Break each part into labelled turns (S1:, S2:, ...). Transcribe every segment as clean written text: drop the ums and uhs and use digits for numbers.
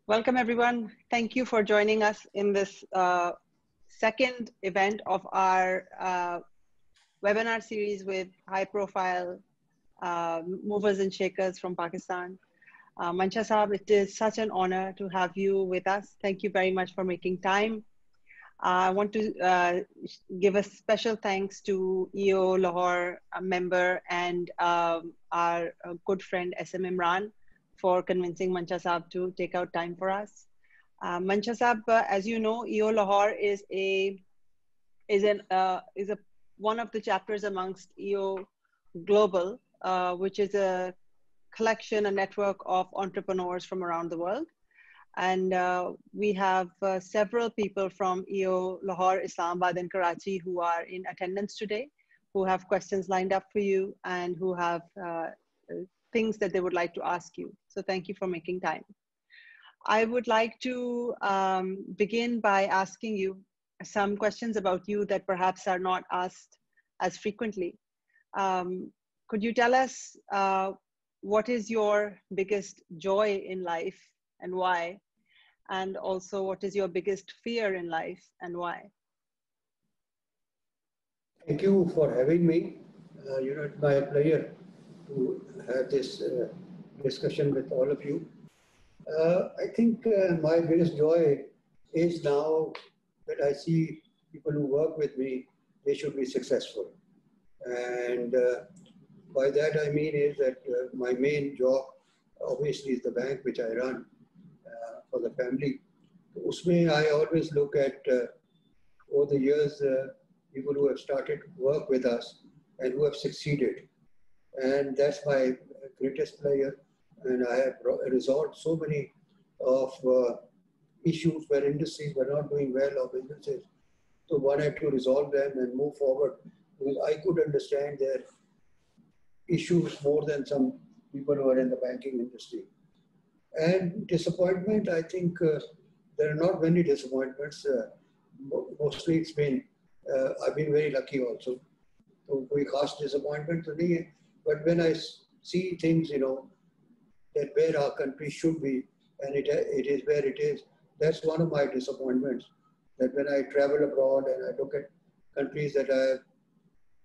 S1: Welcome, everyone. Thank you for joining us in this second event of our webinar series with high-profile movers and shakers from Pakistan. Mancha Saab, it is such an honor to have you with us. Thank you very much for making time. I want to give a special thanks to EO Lahore member and our good friend SM Imran for convincing Mancha Saab to take out time for us. Mancha Saab, as you know, EO Lahore is one of the chapters amongst EO Global, which is a collection, a network of entrepreneurs from around the world. And we have several people from EO Lahore, Islamabad, and Karachi who are in attendance today, who have questions lined up for you and who have things that they would like to ask you. So thank you for making time. I would like to begin by asking you some questions about you that perhaps are not asked as frequently. Could you tell us what is your biggest joy in life and why? And also, what is your biggest fear in life and why?
S2: Thank you for having me. It's my pleasure to have this discussion with all of you. I think my biggest joy is now that I see people who work with me, they should be successful. And by that I mean is that my main job obviously is the bank which I run for the family. Usme I always look at over the years people who have started work with us and who have succeeded. And that's my greatest pleasure. And I have resolved so many of issues where industries were not doing well or businesses. So one had to resolve them and move forward because I could understand their issues more than some people who are in the banking industry. And disappointment, I think there are not many disappointments. Mostly it's been, I've been very lucky also. So koi khas disappointment to nahi hai. But when I see things, that where our country should be, and it is where it is, that's one of my disappointments. That when I travel abroad and I look at countries that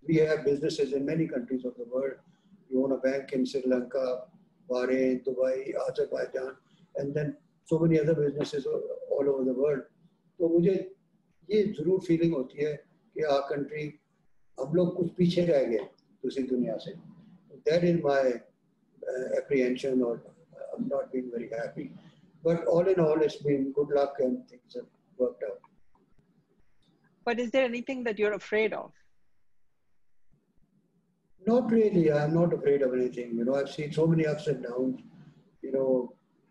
S2: we have businesses in many countries of the world. You own a bank in Sri Lanka, Bahrain, Dubai, Azerbaijan, and then so many other businesses all over the world. So मुझे ये जरूर feeling होती है कि our country हम लोग कुछ पीछे रह गए दूसरी दुनिया से. That is my apprehension, or I'm not being very happy. But all in all, it's been good luck and things have worked out.
S1: But is there anything that you're afraid of?
S2: Not really. I'm not afraid of anything. I've seen so many ups and downs.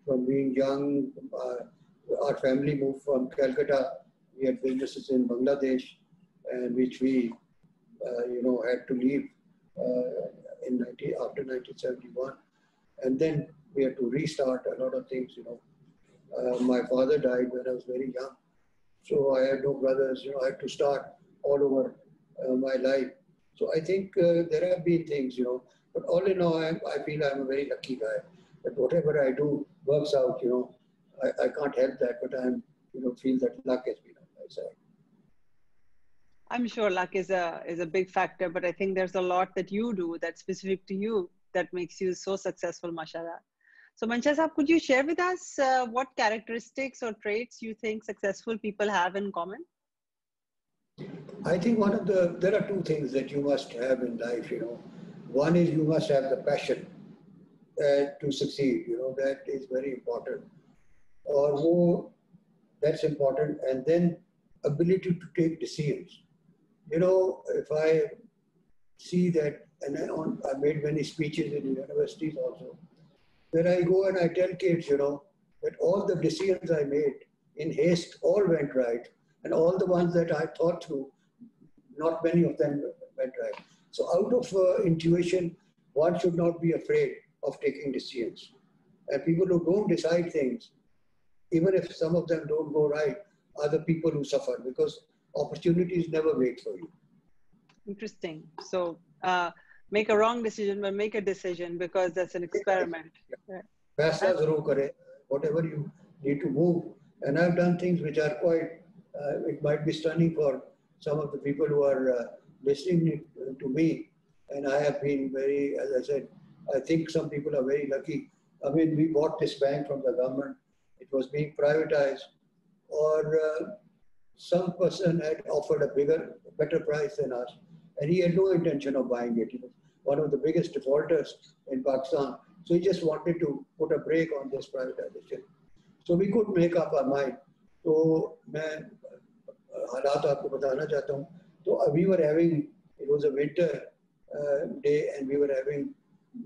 S2: From being young, our family moved from Calcutta. We had businesses in Bangladesh, and which we, had to leave after 1971. And then we had to restart a lot of things. My father died when I was very young, so I had no brothers. I had to start all over my life. So I think there have been things, but all in all, I feel I'm a very lucky guy. That whatever I do works out, I can't help that, but I'm, feel that luck has been on my side.
S1: I'm sure luck is a big factor, but I think there's a lot that you do that's specific to you that makes you so successful, mashallah. So Mancha Saab, could you share with us what characteristics or traits you think successful people have in common?
S2: I think there are two things that you must have in life, One is you must have the passion to succeed, that is very important. Or that's important. And then ability to take decisions. If I see that, and I made many speeches in universities also, where I go and I tell kids, that all the decisions I made in haste all went right. And all the ones that I thought through, not many of them went right. So out of intuition, one should not be afraid of taking decisions. And people who don't decide things, even if some of them don't go right, are the people who suffer, because opportunities never wait for you.
S1: Interesting. So make a wrong decision, but make a decision, because that's an experiment.
S2: Paisa zarur kare. Whatever you need to move. And I've done things which are quite, it might be stunning for some of the people who are listening to me. And I have been very, as I said, I think some people are very lucky. I mean, we bought this bank from the government. It was being privatized, or some person had offered a better price than us, and he had no intention of buying it. He was one of the biggest defaulters in Pakistan. So he just wanted to put a break on this privatization. So we could make up our mind. तो मैं हालात आपको बताना चाहता हूँ. तो we were having, it was a winter day, and we were having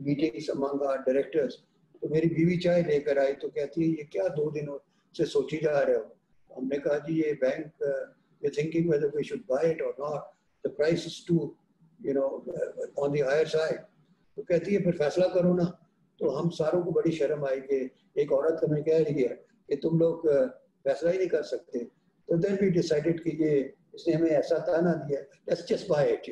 S2: meetings among our directors. तो मेरी बीवी चाय लेकर आई तो कहती है ये क्या 2 दिनों से सोची जा रहे हो. हमने कहा जी ये bank, we're thinking whether we should buy it or not. The price is too, on the higher side. तो कहती है फिर फैसला करो ना. तो हम सारों को बड़ी शर्म आई कि एक औरत हमें कह रही है कि तुम लोग फैसला ही नहीं कर सकते. तो then we decided कि ये इसने हमें ऐसा ताना दिया, let's just buy it,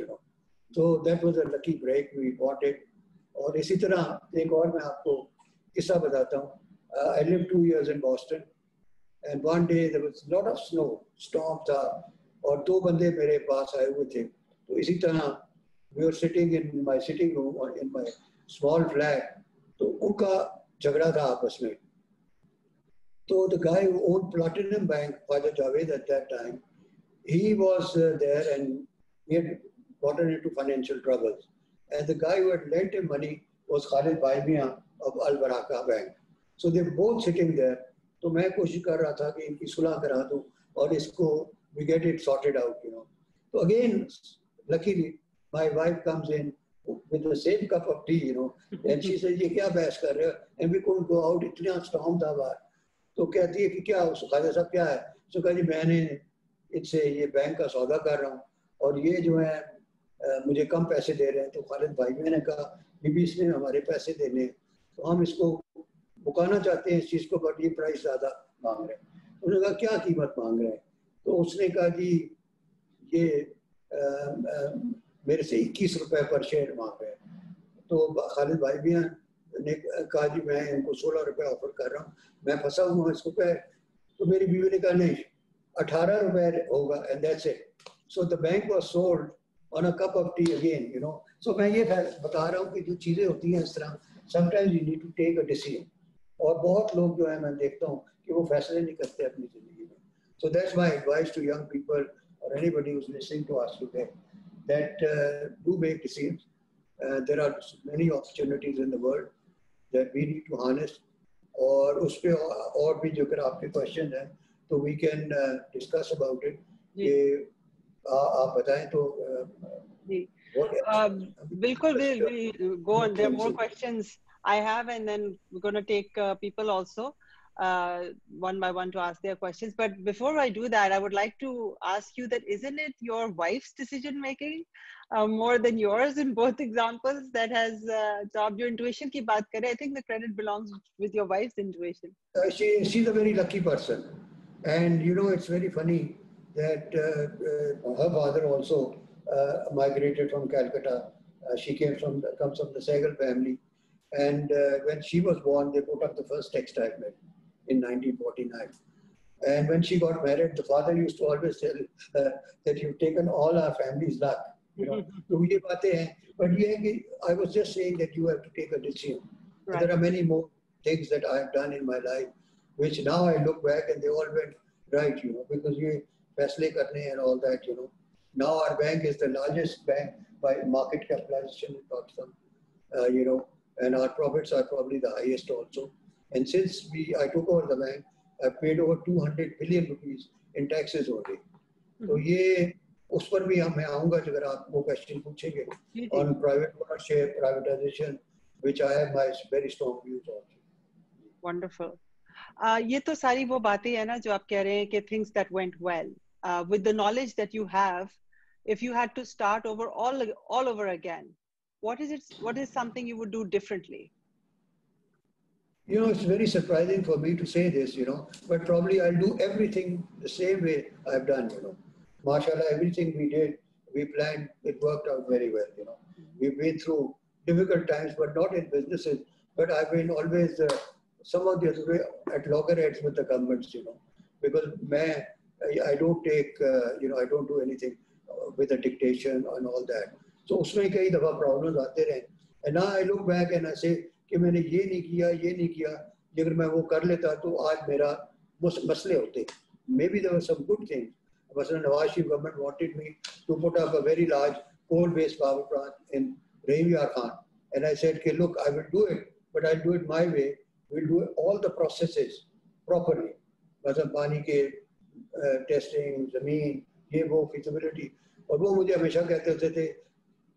S2: So that was a lucky break. We bought it. और इसी तरह एक और मैं आपको किस्सा बताता हूँ. I lived 2 years in Boston, and one day there was a lot of snow, storm था, और 2 बंदे मेरे पास आए हुए थे. तो इसी तरह we were sitting in my sitting room or in my small flat. तो उनका झगड़ा था आपस में. So the guy who owned Platinum Bank, Father Javed at that time, he was there, and he had gotten into financial troubles. And the guy who had lent him money was Khalid Baimiya of Al Baraka Bank. So they were both sitting there. तो मैं कोशिश कर रहा था कि इनकी सुलह करा दूं और इसको we get it sorted out, So again, luckily, my wife comes in with the same cup of tea, and she says, ये क्या बहस कर रहे हो? And we couldn't go out, इतना storm था बाहर. तो कहती है कि क्या खालिद साहब क्या है? तो कहा जी मैंने इससे ये बैंक का सौदा कर रहा हूँ और ये जो है मुझे कम पैसे दे रहे हैं. तो खालिद भाई मैंने कहा बीबी इसने हमारे पैसे देने, तो हम इसको मुकाना चाहते हैं इस चीज़ को, बट ये प्राइस ज़्यादा मांग रहे हैं. उन्होंने कहा क्या कीमत मांग रहे हैं? तो उसने कहा जी ये मेरे से 21 रुपए पर शेयर मांग रहे हैं. तो खालिद भाई भी ने कहा जी मैं इनको 16 रुपए ऑफर कर रहा हूँ, मैं फंसा हूँ इसको पे. तो मेरी बीवी ने कहा नहीं 18 रुपए होगा, and that's it. So the bank was sold on a cup of tea again, so मैं ये बता रहा हूँ कि जो चीज़ें होती हैं इस तरह, sometimes you need to take a decision. और बहुत लोग जो है मैं देखता हूँ कि वो फैसले नहीं करते अपनी ज़िंदगी में. So that's my advice to young people और anybody who is listening to us today, that do make decisions. There are many opportunities in the world that we need to harness. और उस पे और भी जो अगर आपके क्वेश्चन हैं तो we can discuss about it. कि आप बताएं तो
S1: बिल्कुल, we'll go on. There are more questions I have, and then we're going to take people also one by one to ask their questions. But before I do that, I would like to ask you that isn't it your wife's decision making more than yours in both examples that has job your intuition ki baat kare? I think the credit belongs with your wife's intuition.
S2: She's a very lucky person, and it's very funny that her father also migrated from Calcutta. She comes from the Sehgal family, and when she was born, they put up the first textile mill in 1949. And when she got married, the father used to always tell that you've taken all our family's luck. So ye baatein hain, but I was just saying that you have to take a decision. Right. There are many more things that I have done in my life, which now I look back and they all went right, because you faisle karne and all that, Now our bank is the largest bank by market capitalization in Pakistan, and our profits are probably the highest also. And since I took over the bank, I paid over 200 billion rupees in taxes already. So ये उस पर भी मैं आऊँगा अगर आप वो question पूछेंगे on private ownership, privatization, which I have my very strong views on.
S1: Wonderful. ये तो सारी वो बातें हैं ना जो आप कह रहे हैं कि things that went well. With the knowledge that you have, if you had to start over all over again, what is something you would do differently?
S2: It's very surprising for me to say this, but probably I'll do everything the same way I've done, Mashallah, everything we did, we planned, it worked out very well, We've been through difficult times, but not in businesses, but I've been always some of the other way at loggerheads with the governments, you know, because I don't take, I don't do anything with a dictation and all that. So उसमें कई दफा problems आते रहे. And now I look back and I say कि मैंने ये नहीं किया. अगर मैं वो कर लेता तो आज मेरा मसले होते. Maybe there were some good things. Masalan, Nawaz Sharif government wanted me to put up a very large coal-based power plant in Rahim Yar Khan. And I said, okay, look, I will do it, but I'll do it my way. We'll do all the processes properly. Masalan, पानी के testing, ज़मीन, ये वो feasibility. और वो मुझे हमेशा कहते होते थे,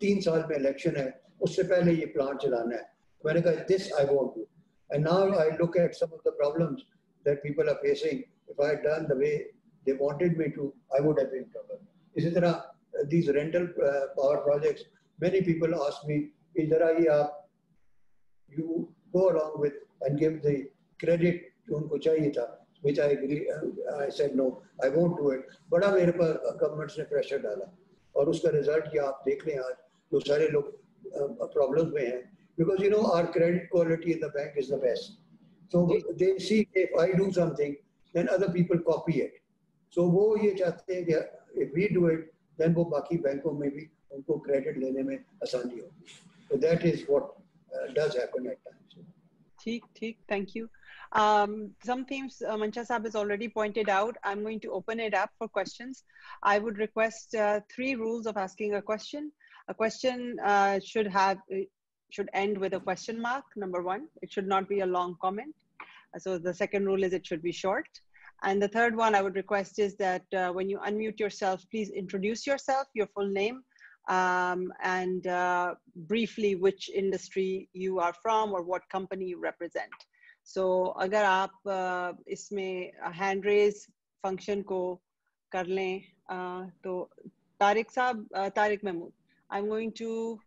S2: 3 साल में election है, उससे पहले ये plant चलाना है. मैंने कहा, this I won't do. And now I look at some of the problems that people are facing. If I had done the way they wanted me to, I would have been in trouble. इसी तरह these rental power projects, many people ask me, you go along with and give the credit to उनको चाहिए था, which I agree. I said no, I won't do it. बड़ा मेरे पर governments ने pressure डाला और उसका result ये आप देख लें आज जो सारे लोग problems में हैं, because you know our credit quality in the bank is the best. So they see if I do something, then other people copy it. So वो ये चाहते हैं कि if we do it, then वो बाकी बैंकों में भी उनको credit लेने में आसानी होगी. So that is what does happen at times.
S1: ठीक, thank you. Some themes Mancha Saab has already pointed out. I'm going to open it up for questions. I would request 3 rules of asking a question. A question should end with a question mark, number 1. It should not be a long comment. So the second rule is it should be short. And the third one I would request is that when you unmute yourself, please introduce yourself, your full name, and briefly which industry you are from or what company you represent. So अगर आप इसमें hand raise function को कर लें तो Tariq Mahmood, I'm going to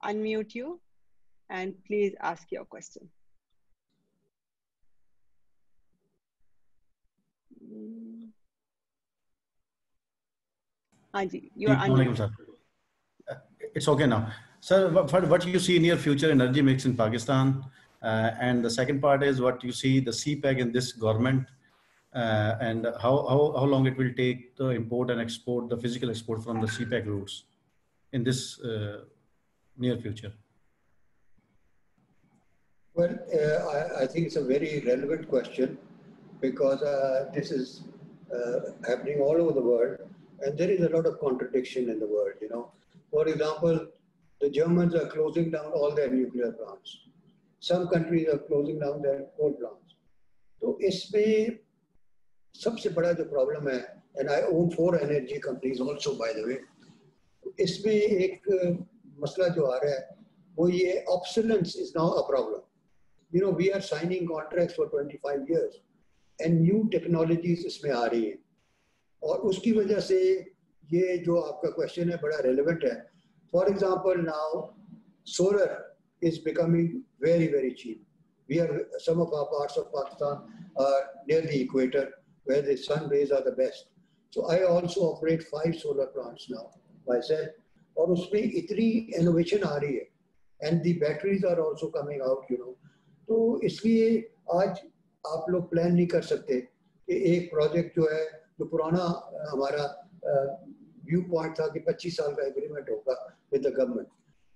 S1: unmute you and please ask your question. Haji, you are unmuted.
S3: Sir. It's okay now. Sir, what you see in your future energy mix in Pakistan? And the second part is what you see the CPEC in this government and how long it will take to import and export the physical export from the CPEC routes in this near future?
S2: Well, I think it's a very relevant question because this is happening all over the world and there is a lot of contradiction in the world, you know. For example, the Germans are closing down all their nuclear plants. Some countries are closing down their coal plants. So इसमें सबसे बड़ा जो problem है, and I own 4 energy companies also by the way, इसमें एक मसला जो आ रहा है, वो ये obsolescence is now a problem. You know, we are signing contracts for 25 years and new technologies इसमें आ रही हैं. और उसकी वजह से ये जो आपका question है बड़ा relevant है. For example, now solar is becoming very, very cheap. Some of our parts of Pakistan are near the equator where the sun rays are the best. So I also operate 5 solar plants now myself. और उसमें इतनी innovation आ रही है and the batteries are also coming out, you know. तो इसलिए आज आप लोग plan नहीं कर सकते कि एक project जो है जो पुराना हमारा व्यू पॉइंट था कि 25 साल का एग्रीमेंट होगा विद द गवर्नमेंट.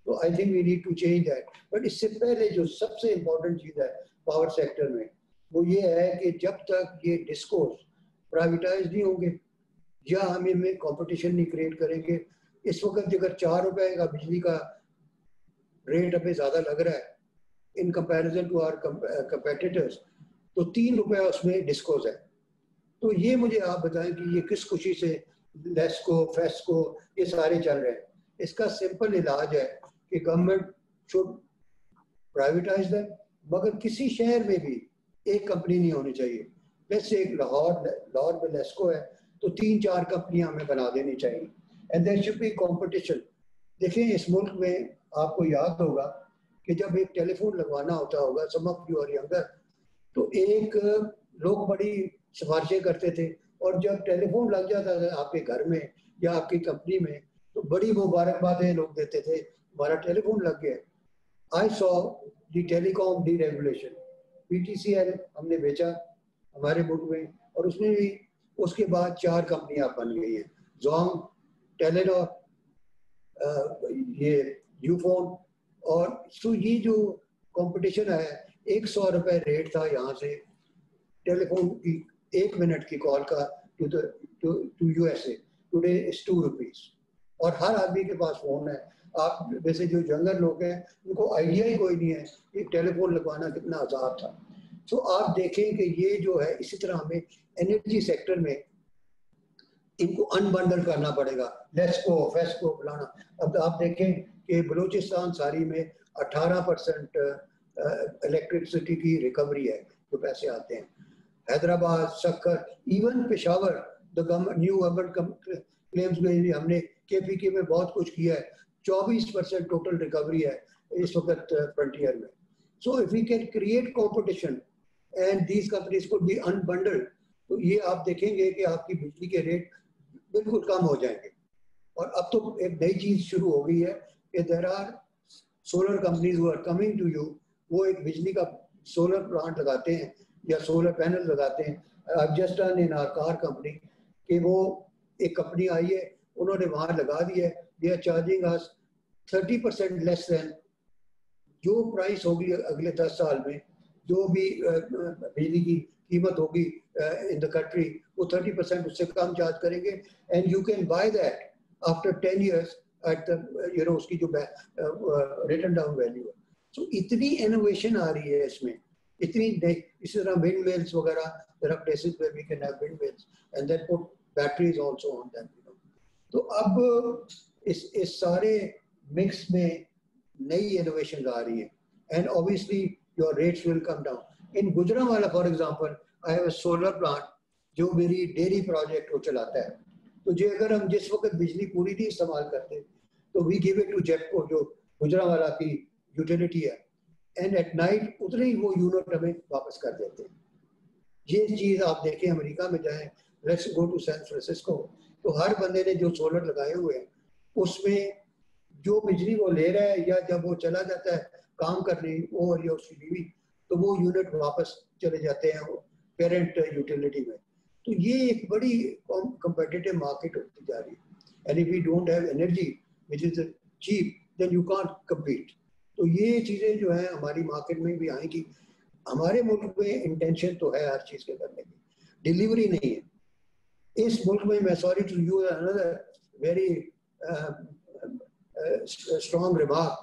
S2: तो I think we need to change that. But इससे पहले जो सबसे इम्पोर्टेंट चीज़ है पावर सेक्टर में वो ये है कि जब तक ये डिस्कोर्स प्राइवेटाइज नहीं होंगे या हम इनमें कंपटीशन नहीं क्रिएट करेंगे. इस वक्त अगर 4 रुपए का बिजली का रेट हमें ज़्यादा लग रहा है in comparison to our competitors, तो 3 रुपए उसमें डिस्कोस है. तो ये मुझे आप बताएं कि ये किस खुशी से लेस्को फेस्को ये सारे चल रहे हैं. इसका सिंपल इलाज है कि गवर्नमेंट शुड प्राइवेटाइज दैम, मगर किसी शहर में भी एक कंपनी नहीं होनी चाहिए. जैसे एक लाहौर में लेस्को है तो 3-4 कंपनियां हमें बना देनी चाहिए and there should be competition. देखिए इस मुल्क में आपको याद होगा कि जब एक टेलीफोन लगवाना होता होगा, सम ऑफ यू आर यंगर, तो एक लोग बड़ी सिफारिशें करते थे और जब टेलीफोन लग जाता था आपके घर में या आपकी कंपनी में तो बड़ी मुबारकबादें लोग देते थे, हमारा टेलीफोन लग गया. I saw the telecom deregulation PTCL हमने बेचा हमारे मुल्क में, और उसमें भी उसके बाद 4 कंपनियां बन गई हैं, जोंग, टेलीनॉर, ये यूफोन। और तो ये जो कंपटीशन है, 100 रुपए रेट था यहाँ से टेलीफोन की 1 मिनट की कॉल का to USA। Today is 2 rupees, और हर आदमी के पास फोन है। आप वैसे जो यंगर लोग हैं उनको आइडिया ही कोई नहीं है कि टेलीफोन लगवाना कितना आसान था। तो आप देखें कि ये जो है, इसी तरह हमें एनर्जी सेक्टर में इनको अनबंडल करना पड़ेगा। लेस्को, फेस्को, फलाना। अब आप देखें कि बलूचिस्तान सारी में 18% इलेक्ट्रिसिटी की रिकवरी है, जो पैसे आते हैं। Hyderabad, Sukkur, even Peshawar, the new government claims में भी हमने KPK में बहुत कुछ किया है। 24% टोटल रिकवरी है इस वक्त फ्रंटियर में। So if we can create competition and these companies could be unbundled, तो ये आप देखेंगे कि आपकी बिजली के रेट बिल्कुल कम हो जाएंगे। और अब तो एक नई चीज शुरू हो गई है कि there are solar companies who are coming to you. वो एक बिजली का सोलर प्लांट लगाते हैं या सोलर पैनल लगाते हैं। I just done in our car company कि वो एक कंपनी आई है, उन्होंने वहां लगा दिया है। They are charging us 30% less than जो प्राइस होगी अगले 10 साल में, जो भी बिजली की कीमत होगी इन द कंट्री, वो 30% उससे कम चार्ज करेंगे। And you can by that after 10 years at the उसकी जो रिटर्न डाउन वैल्यू है। सो इतनी इनोवेशन आ रही है इसमें, इतनी नई। इसी तरह विंड मिल्स वगैरह, there are places where we can have wind mills and then put batteries also on them. तो अब इस सारे मिक्स में नई इनोवेशन आ रही है, and obviously your rates will come down. In Gujranwala for example, I have a solar plant जो मेरी डेयरी प्रोजेक्ट को चलाता है। तो जो अगर हम जिस वक्त बिजली पूरी नहीं इस्तेमाल करते तो वी गिव इट टू जेपको, जो गुजरांवाला की यूटिलिटी है, एंड एट नाइट उतने ही वो यूनिट हमें वापस कर देते हैं। ये चीज आप देखें, अमेरिका में जाएं, let's go to San Francisco, तो हर बंदे ने जो सोलर लगाए हुए हैं उसमें जो बिजली वो ले रहा है, या जब वो चला जाता है काम करने वो या उसकी बीवी, तो वो यूनिट वापस चले जाते हैं वो पेरेंट यूटिलिटी में। तो ये एक बड़ी कॉम्पिटिटिव मार्केट होती जा रही है। And if we don't have energy which is cheap, then you can't compete. तो ये चीजें जो है हमारी मार्केट में भी आएंगी। हमारे मुल्क में इंटेंशन तो है हर चीज के करने की, डिलीवरी नहीं है इस मुल्क में। मैं sorry to you another very strong remark,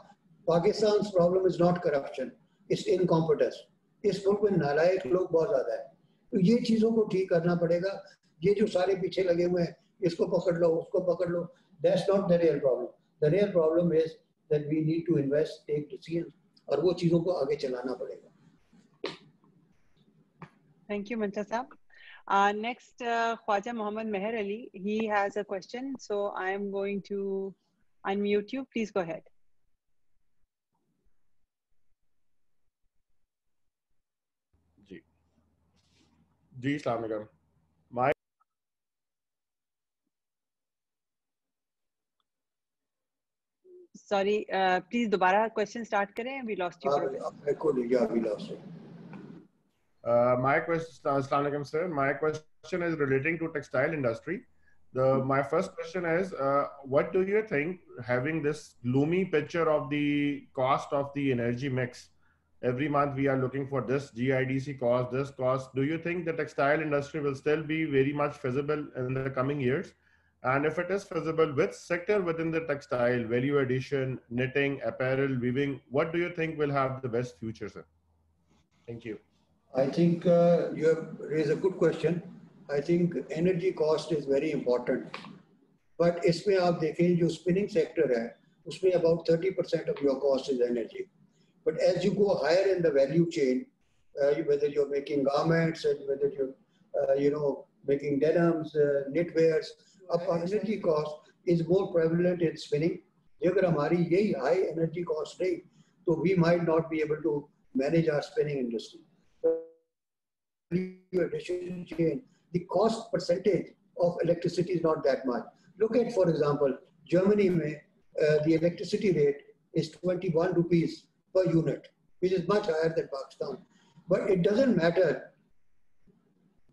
S2: Pakistan's problem is not corruption, it's incompetence. इस मुल्क में नालायक लोग बहुत ज्यादा है। तो ये चीजों को ठीक करना पड़ेगा। ये जो सारे पीछे लगे हुए हैं, इसको पकड़ लो, उसको पकड़ लो, that's not the real problem. The real problem is that we need to invest, take decisions, और वो चीजों को आगे चलाना पड़ेगा।
S1: Thank you, Mansa Saab. Next, Khwaja Mohammad Meher Ali, he has a question. So I am going to unmute you. Please go ahead.
S4: जी अस्सलाम वालेकुम।
S1: Sorry, please दोबारा question start करें. We lost you for a bit.
S2: We lost it.
S4: My question, अस्सलाम वालेकुम sir. My question is relating to textile industry. My first question is, what do you think, having this gloomy picture of the cost of the energy mix, every month we are looking for this GIDC cost, this cost, do you think the textile industry will still be very much feasible in the coming years? And if it is feasible, which sector within the textile, value addition, knitting, apparel, weaving, what do you think will have the best future, sir? Thank you.
S2: I think you have raised a good question. I think energy cost is very important. But इसमें आप देखें जो spinning sector है, उसमें about 30% of your cost is energy. But as you go higher in the value chain, whether you're making garments and whether you're making denims, knitwears, our energy cost is more prevalent in spinning. अगर हमारी यही high energy cost रही, तो we might not be able to manage our spinning industry. Chain, the cost percentage of electricity is not that much. Look at, for example, Germany में the electricity rate is 21 rupees per unit, which is much higher than Pakistan. But it doesn't matter.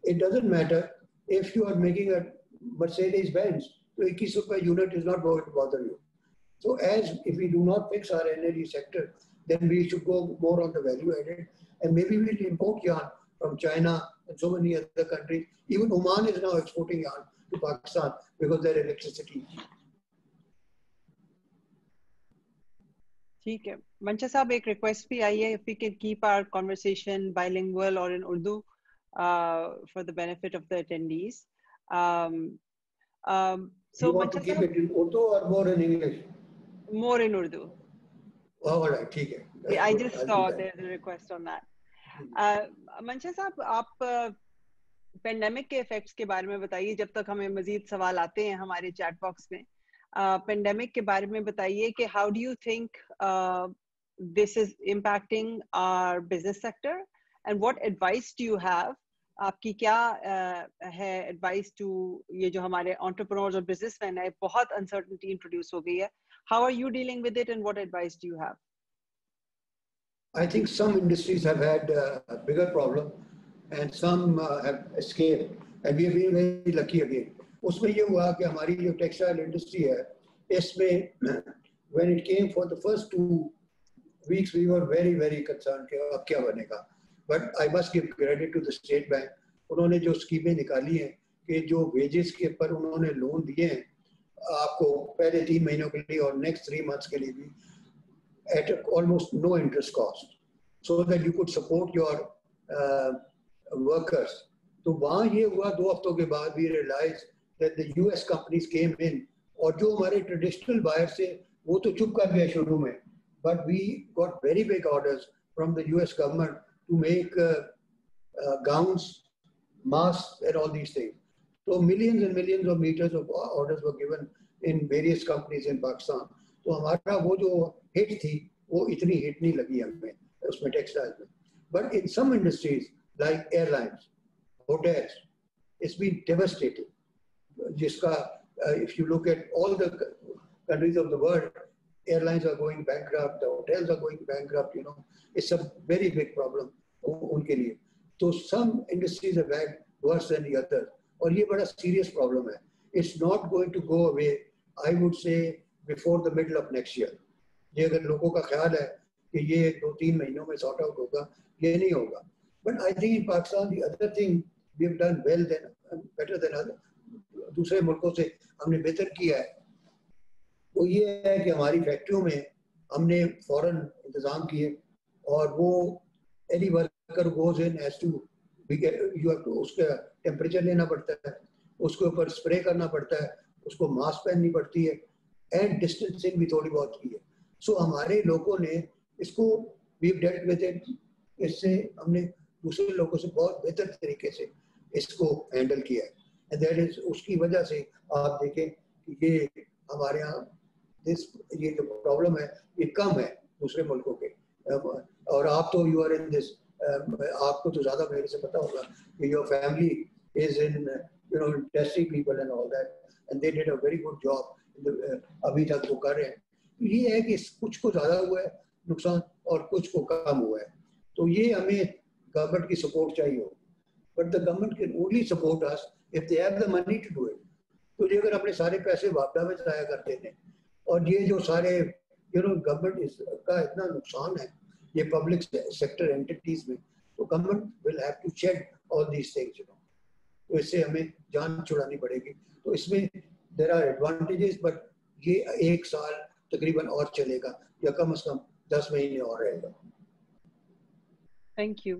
S2: It doesn't matter if you are making a Mercedes Benz. So 21 rupees unit is not going to bother you. So as if we do not fix our energy sector, then we should go more on the value added, and maybe we'll import yarn from China and so many other countries. Even Oman is now exporting yarn to Pakistan because their electricity.
S1: ठीक है, मंशा साहब एक request भी आई है, if we can keep our conversation bilingual or in Urdu for the benefit of the attendees. So
S2: you want to keep it in Urdu or more in English?
S1: More in Urdu.
S2: Oh, all right, ठीक है.
S1: Yeah, I just saw there's a request on that. मंशा साहब, आप pandemic के effects के बारे में बताइए, जब तक हमें मजीद सवाल आते हैं हमारे चैट बॉक्स में. पेंडेमिक के बारे में बताइए कि how do you think this is impacting our business sector and what advice do you have. आपकी क्या है एडवाइस टू ये जो हमारे एंटरप्रेन्योर्स और बिजनेसमैन है, बहुत अनसर्टेनिटी इंट्रोड्यूस हो गई है. How are you dealing with it and what advice do you have?
S2: I think some industries have had a bigger problem and some have escaped, and we have been very lucky again. उसमें ये हुआ कि हमारी जो textile industry है, इसमें when it came for the first 2 weeks we were very concerned कि अब क्या बनेगा. But I must give credit to the State Bank. उन्होंने जो स्कीमें निकाली हैं कि जो वेजेस के ऊपर उन्होंने लोन दिए हैं आपको पहले 3 महीनों के लिए और नेक्स्ट 3 months के लिए भी at almost no interest cost, so that you could support your workers. तो वहाँ ये हुआ 2 हफ्तों के बाद we realized that the US companies came in, और जो हमारे traditional buyers थे वो तो चुप कर गए शुरू में, but we got very big orders from the US government to make gowns, masks and all these things. So millions and millions of meters of orders were given in various companies in Pakistan. तो हमारा वो जो hit थी वो इतनी hit नहीं लगी हमें उसमें टेक्सटाइल में. But in some industries like airlines, hotels, it's been devastating. जिसका if you look at all the countries of the world, airlines are going bankrupt, the hotels are going bankrupt, you know, it's a very big problem उनके लिए. तो some industries have had worse than the other, और ये बड़ा serious problem है. It's not going to go away, I would say before the middle of next year. ये अगर लोगों का ख्याल है कि ये 2-3 महीनों में सॉर्ट आउट होगा, ये नहीं होगा. But I think in Pakistan the other thing we have done well, than better than other, दूसरे मुल्कों से हमने बेहतर किया है, वो ये है कि हमारी फैक्ट्रियों में हमने फौरन इंतजाम किए, और वो any worker goes in has to you have to उसका टेम्परेचर लेना पड़ता है, उसके ऊपर स्प्रे करना पड़ता है, उसको मास्क पहननी पड़ती है, एंड डिस्टेंसिंग भी थोड़ी बहुत की है. सो हमारे लोगों ने इसको वी डेल्ट विद इट, इससे हमने दूसरे लोगों से बहुत बेहतर तरीके से इसको हैंडल किया है. एंड दैट इज, उसकी वजह से आप देखें कि ये हमारे यहाँ ये जो प्रॉब्लम है ये कम है दूसरे मुल्कों के. और आप तो यू आर इन दिस, आपको तो ज़्यादा मेरे से पता होगा कि your family is in you know testing people and all that, and they did a very good job. अभी तक वो कर रहे हैं. ये है कि कुछ को ज़्यादा हुआ है नुकसान और कुछ को कम हुआ है. तो ये हमें गवर्नमेंट की सपोर्ट चाहिए हो, but the government can only support us if they have the money to do it. तो ये अगर अपने सारे पैसे वापदा में जाया करते थे, और ये जो सारे यू नो गवर्नमेंट का इतना नुकसान है ये पब्लिक सेक्टर एंटिटीज में, तो government will have to shed all these things, you know. तो इससे हमें जान छुड़ानी पड़ेगी. तो इसमें there are advantages, but ये 1 साल तकरीबन और चलेगा, या कम से कम 10 महीने और रहेगा.
S1: Thank you.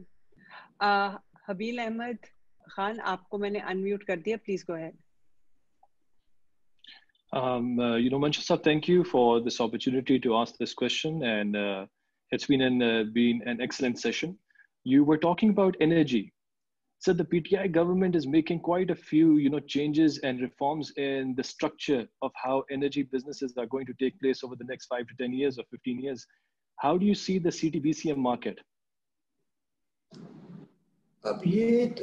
S1: हबील अहमद खान, आपको मैंने अनम्यूट कर दिया, please go ahead.
S5: You know, Manshur sir, thank you for this opportunity to ask this question, and it's been an excellent session. You were talking about energy. So the PTI government is making quite a few, you know, changes and reforms in the structure of how energy businesses are going to take place over the next 5 to 10 years or 15 years. How do you see the CTBCM market?
S2: अब ये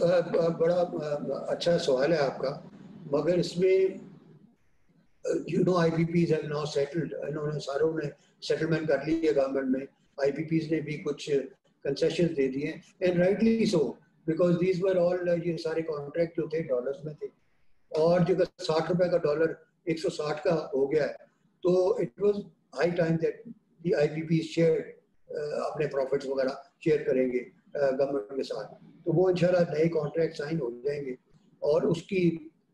S2: बड़ा अच्छा सवाल है आपका, मगर इसमें you know IPPs have now settled, इन्होंने सारों ने सेटलमेंट कर ली है गवर्नमेंट में. IPPs ने भी कुछ कंसेशन दे दिए and rightly so, because these were all, ये सारे कॉन्ट्रैक्ट जो थे डॉलर्स में थे, और जो 60 रुपए का डॉलर 160 का हो गया है, तो it was high time that the IPP share अपने प्रॉफिट्स वगैरह शेयर करेंगे गवर्नमेंट के साथ, तो वो इंशाल्लाह नए कॉन्ट्रैक्ट साइन हो जाएंगे और उसकी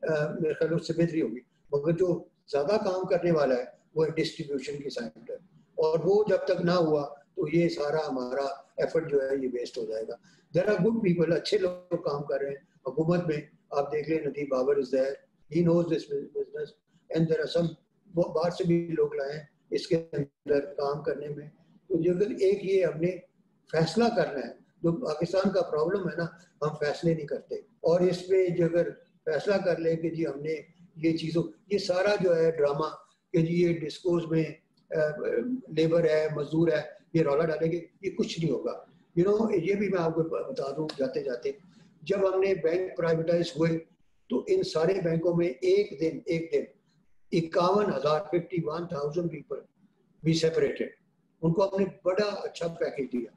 S2: मेरे ख्याल से बेहतरी होगी। मगर जो ज़्यादा काम करने वाला है वो है डिस्ट्रीब्यूशन की साइड है, और वो जब तक ना हुआ तो ये सारा हमारा एफर्ट जो है ये वेस्ट हो जाएगा। देयर आर गुड पीपल, अच्छे लोग काम कर रहे हैं हुकूमत में, आप देख लें Nadeem Babar is there, he knows this business, and there are some बाहर से भी लोग लाए हैं इसके अंदर काम करने में। तो जो एक ये हमने फैसला करना है, जो पाकिस्तान का प्रॉब्लम है ना, हम फैसले नहीं करते, और इसमें जो अगर फैसला कर लें कि जी हमने ये चीज़ों, ये सारा जो है ड्रामा कि जी ये डिस्कोर्स में लेबर है, मजदूर है, ये रौला डालेंगे, ये कुछ नहीं होगा। यू नो, ये भी मैं आपको बता दूं जाते जाते, जब हमने बैंक प्राइवेटाइज हुए तो इन सारे बैंकों में एक दिन 51,000 51,000 पीपल भी सेपरेटेड, उनको हमने बड़ा अच्छा पैकेज दिया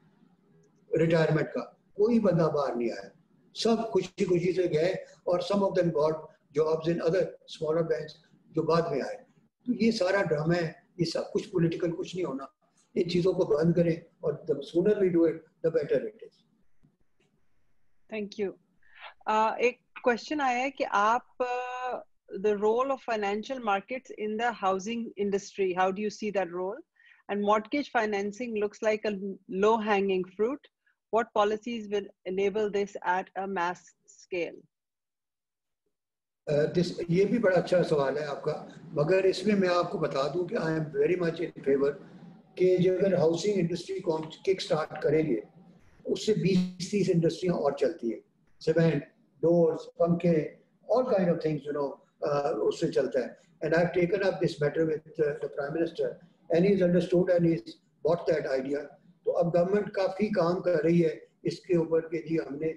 S2: रिटायरमेंट का, कोई बंदा बाहर नहीं आया, सब खुशी खुशी से गए, और some of them got jobs in other smaller banks जो बाद में आए। तो ये सारा ड्रामा है, ये सब कुछ पॉलिटिकल कुछ नहीं होना, इन चीज़ों को बंद करें, और the sooner we do it the better it is.
S1: Thank you. एक क्वेश्चन आया है कि आप the role of financial markets in the housing industry, how do you see that role? And mortgage financing looks like a low hanging fruit. What policies will enable this at a mass scale?
S2: ये भी बड़ा अच्छा सवाल है आपका, मगर इसमें मैं आपको बता दूं कि आई am very much in favour कि जो अगर हाउसिंग इंडस्ट्री को हम किक स्टार्ट करेंगे, उससे 20-30 इंडस्ट्रियां और चलती है, सीमेंट, डोर्स, पंखे, all kind of things, you no, उससे चलता है। And I have taken up this matter with the prime minister and he is understood and he is bought that idea. तो अब गवर्नमेंट काफ़ी काम कर रही है इसके ऊपर कि जी हमने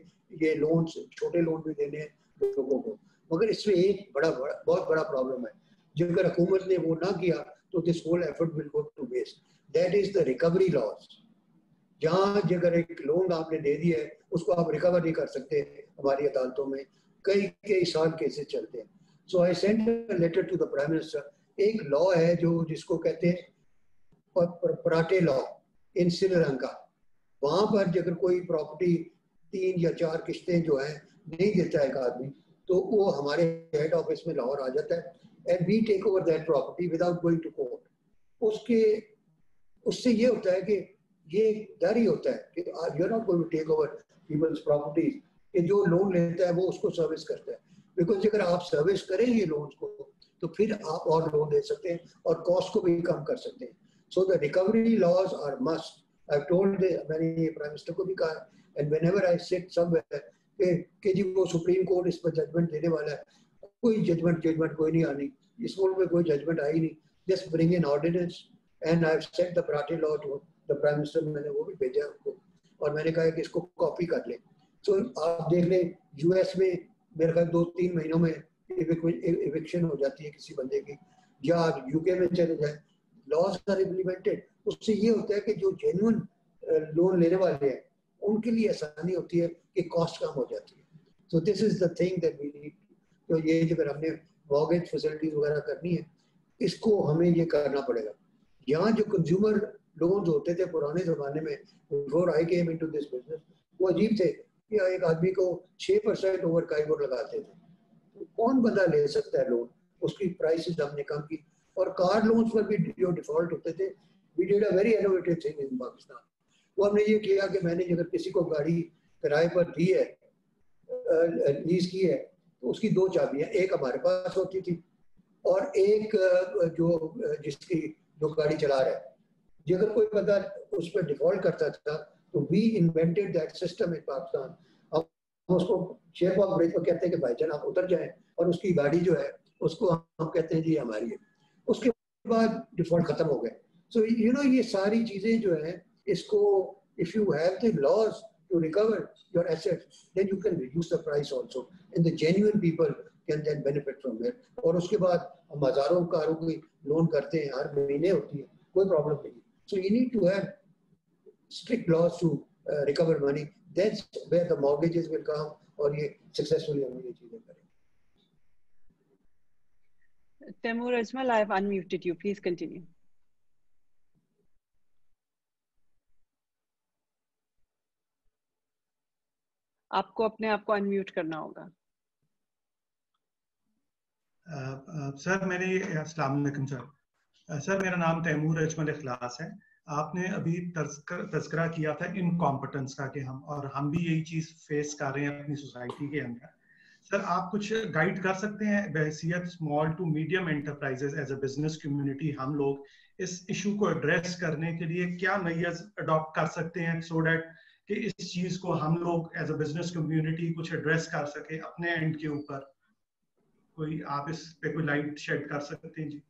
S2: ये लोन्स, छोटे लोन भी देने हैं लोगों को, मगर इसमें एक बहुत बड़ा प्रॉब्लम है, जो अगर हुकूमत ने वो ना किया तो this whole effort will go to waste, that is the recovery loss. जहाँ अगर एक लोन आपने दे दिया है उसको आप रिकवर नहीं कर सकते, हमारी अदालतों में कई साल केसेस चलते हैं। So I sent a letter to the prime minister, एक लॉ है जो जिसको कहते हैं पराटे लॉ इन श्रीलंका, वहाँ पर अगर कोई प्रॉपर्टी 3 या 4 किस्तें जो है नहीं देता है एक आदमी, तो वो हमारे हेड ऑफिस में लाहौर आ जाता है and we take over that property without going to court. उससे ये होता है कि ये डर ही होता है कि you are not going to take over people's properties, कि जो लोन लेता है वो उसको सर्विस करता है, बिकॉज अगर आप सर्विस करेंगे लोन को तो फिर आप और लोन दे सकते हैं और कॉस्ट को भी कम कर सकते हैं। So the recovery laws are must, I told, मैंने ये प्राइम मिनिस्टर को भी कहा, and whenever I sit somewhere कि जी वो सुप्रीम कोर्ट इस पर जजमेंट देने वाला है, कोई जजमेंट कोई नहीं आनी, इस कोर्ट में कोई जजमेंट आई नहीं, just bring in ordinance and I have sent the parity law to the prime minister, मैंने वो भी भेजा उनको, और मैंने कहा कि इसको कॉपी कर लें। सो आप देख लें यूएस में मेरे ख्याल 2-3 महीनों में इविक्शन हो जाती है किसी बंदे की, या यूके में चले जाए, लॉज आर इम्प्लीमेंटेड। उससे ये होता है कि जो जेन्युइन लोन लेने वाले हैं उनके लिए आसानी होती है कि कॉस्ट कम हो जाती है। So this is the thing that we need. तो ये अगर हमने मॉर्गेज फैसिलिटीज वगैरह करनी है, इसको हमें ये करना पड़ेगा। यहाँ जो कंज्यूमर लोन्स होते थे पुराने ज़माने में, before I came into this business, वो अजीब थे कि एक आदमी को 6% ओवर काइबोर लगाते थे, तो कौन बंदा ले सकता है लोन, उसकी प्राइसेस हमने कम की। और कार लोन्स पर भी जो डिफॉल्ट होते थे, we did a very innovative thing in Pakistan. वो हमने ये किया कि मैंने अगर किसी को गाड़ी किराए पर दी है, लीज की है, तो उसकी 2 चाबियां, एक हमारे पास होती थी और एक जिसकी जो गाड़ी चला रहा है, अगर कोई बंदा उस पर डिफॉल्ट करता था तो we invented that system in Pakistan. हम उसको शेप ऑफ ब्रिज पर कहते हैं कि भाईजान आप उतर जाएं, और उसकी गाड़ी जो है उसको हम कहते हैं जी हमारी है, उसके बाद डिफॉल्ट खत्म हो गए। सो यू नो, ये सारी चीजें जो है, इसको if you have the laws to recover your assets, then you can reduce the price also, and the genuine people can then benefit from it. और उसके बाद हम हजारों कारों की लोन करते हैं, हर महीने होती है, कोई प्रॉब्लम नहीं। So you need to have strict laws to recover money. That's where the mortgages will come, और ये successfully हम ये चीजें करें.
S1: Taimur Ajmal, I have unmuted you. Please continue. आपको अपने आप को अनम्यूट करना होगा.
S6: सर अस्सलाम वालेकुम सर. सर मेरा नाम तैमूर अजमल इखलास है. आपने अभी तज़किरा किया था इनकॉम्पिटेंस का कि हम भी यही चीज फेस कर रहे हैं अपनी सोसाइटी के अंदर. सर आप कुछ गाइड कर सकते हैं बहैसियत small to medium enterprises as a business community, हम लोग इस इशू को एड्रेस करने के लिए क्या मेजर्स अडॉप्ट कर सकते हैं सो दैट कि इस चीज को हम लोग एज अ बिजनेस कम्युनिटी कुछ एड्रेस कर सके अपने एंड के ऊपर? कोई आप इस पे कोई लाइट शेड कर सकते हैं जी?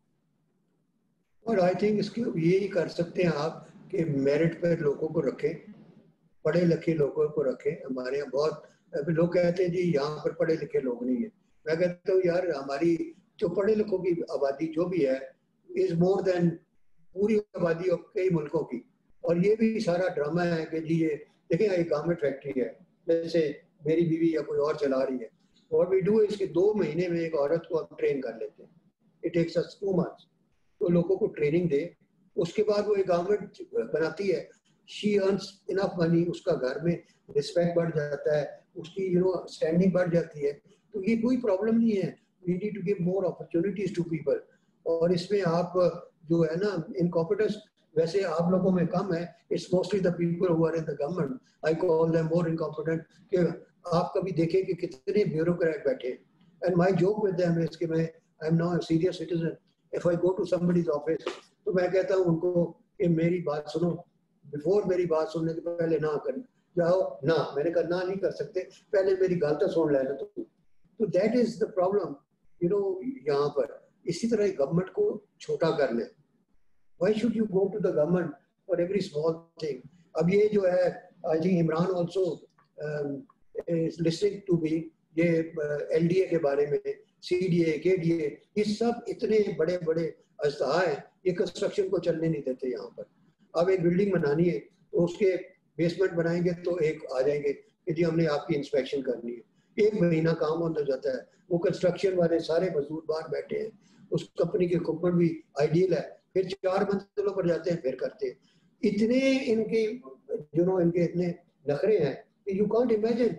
S2: और आई थिंक इसके यही कर सकते हैं आप कि मेरिट पर लोगों को रखें, पढ़े लिखे लोगों को रखें. हमारे यहाँ बहुत लोग कहते हैं जी यहाँ पर पढ़े लिखे लोग नहीं है. मैं कहता हूँ यार हमारी जो पढ़े लिखों की आबादी जो भी है इज मोर देन पूरी आबादी ऑफ कई मुल्कों की. और ये भी सारा ड्रामा है कि जी ये देखिए एक गारमेंट फैक्ट्री है, जैसे मेरी बीवी या कोई और चला रही है, और वी डू इसके 2 महीने में एक औरत को हम ट्रेन कर लेते हैं. It takes us 2 months. तो लोगों को ट्रेनिंग दे, उसके बाद वो एक गारमेंट बनाती है. शी अर्न्स इनफ मनी, उसका घर में रिस्पेक्ट बढ़ जाता है, उसकी स्टैंडिंग बढ़ जाती है. तो ये कोई प्रॉब्लम नहीं है. We need to give more opportunities to people. और इसमें आप जो है ना इनकॉम्पिटेंस वैसे आप लोगों में कम है. It's mostly the people who are in the government. I call them more incompetent. कि आप कभी देखें कि कितने ब्यूरोक्रेट बैठे. And my joke with them is कि मैं I am now a serious citizen. If I go to somebody's office तो मैं कहता हूँ उनको कि मेरी बात सुनो, बिफोर मेरी बात सुनने के पहले ना कर जाओ ना. मैंने कहा ना नहीं कर सकते, पहले मेरी गल तो सुन लेना. तो दैट इज द प्रॉब्लम यहाँ पर. इसी तरह गवर्नमेंट को छोटा कर ले. Why should you go to the government for every small thing? अब ये जो है I think Imran also is listening to me. ये LDA के बारे में, CDA, KDA, ये सब इतने बड़े बड़े अजला हैं, ये कंस्ट्रक्शन को चलने नहीं देते यहाँ पर. अब एक बिल्डिंग बनानी है तो उसके बेसमेंट बनाएंगे तो एक आ जाएंगे कि जी हमने आपकी इंस्पेक्शन करनी है. 1 महीना काम बंद हो जाता है. वो कंस्ट्रक्शन वाले सारे मजदूर बाहर बैठे हैं. उस कंपनी के इक्विपमेंट भी आइडियल है, फिर 4 मंजिलों पर जाते हैं, फिर करते हैं. इतने इनके इनके इतने नखरे हैं कि you can't imagine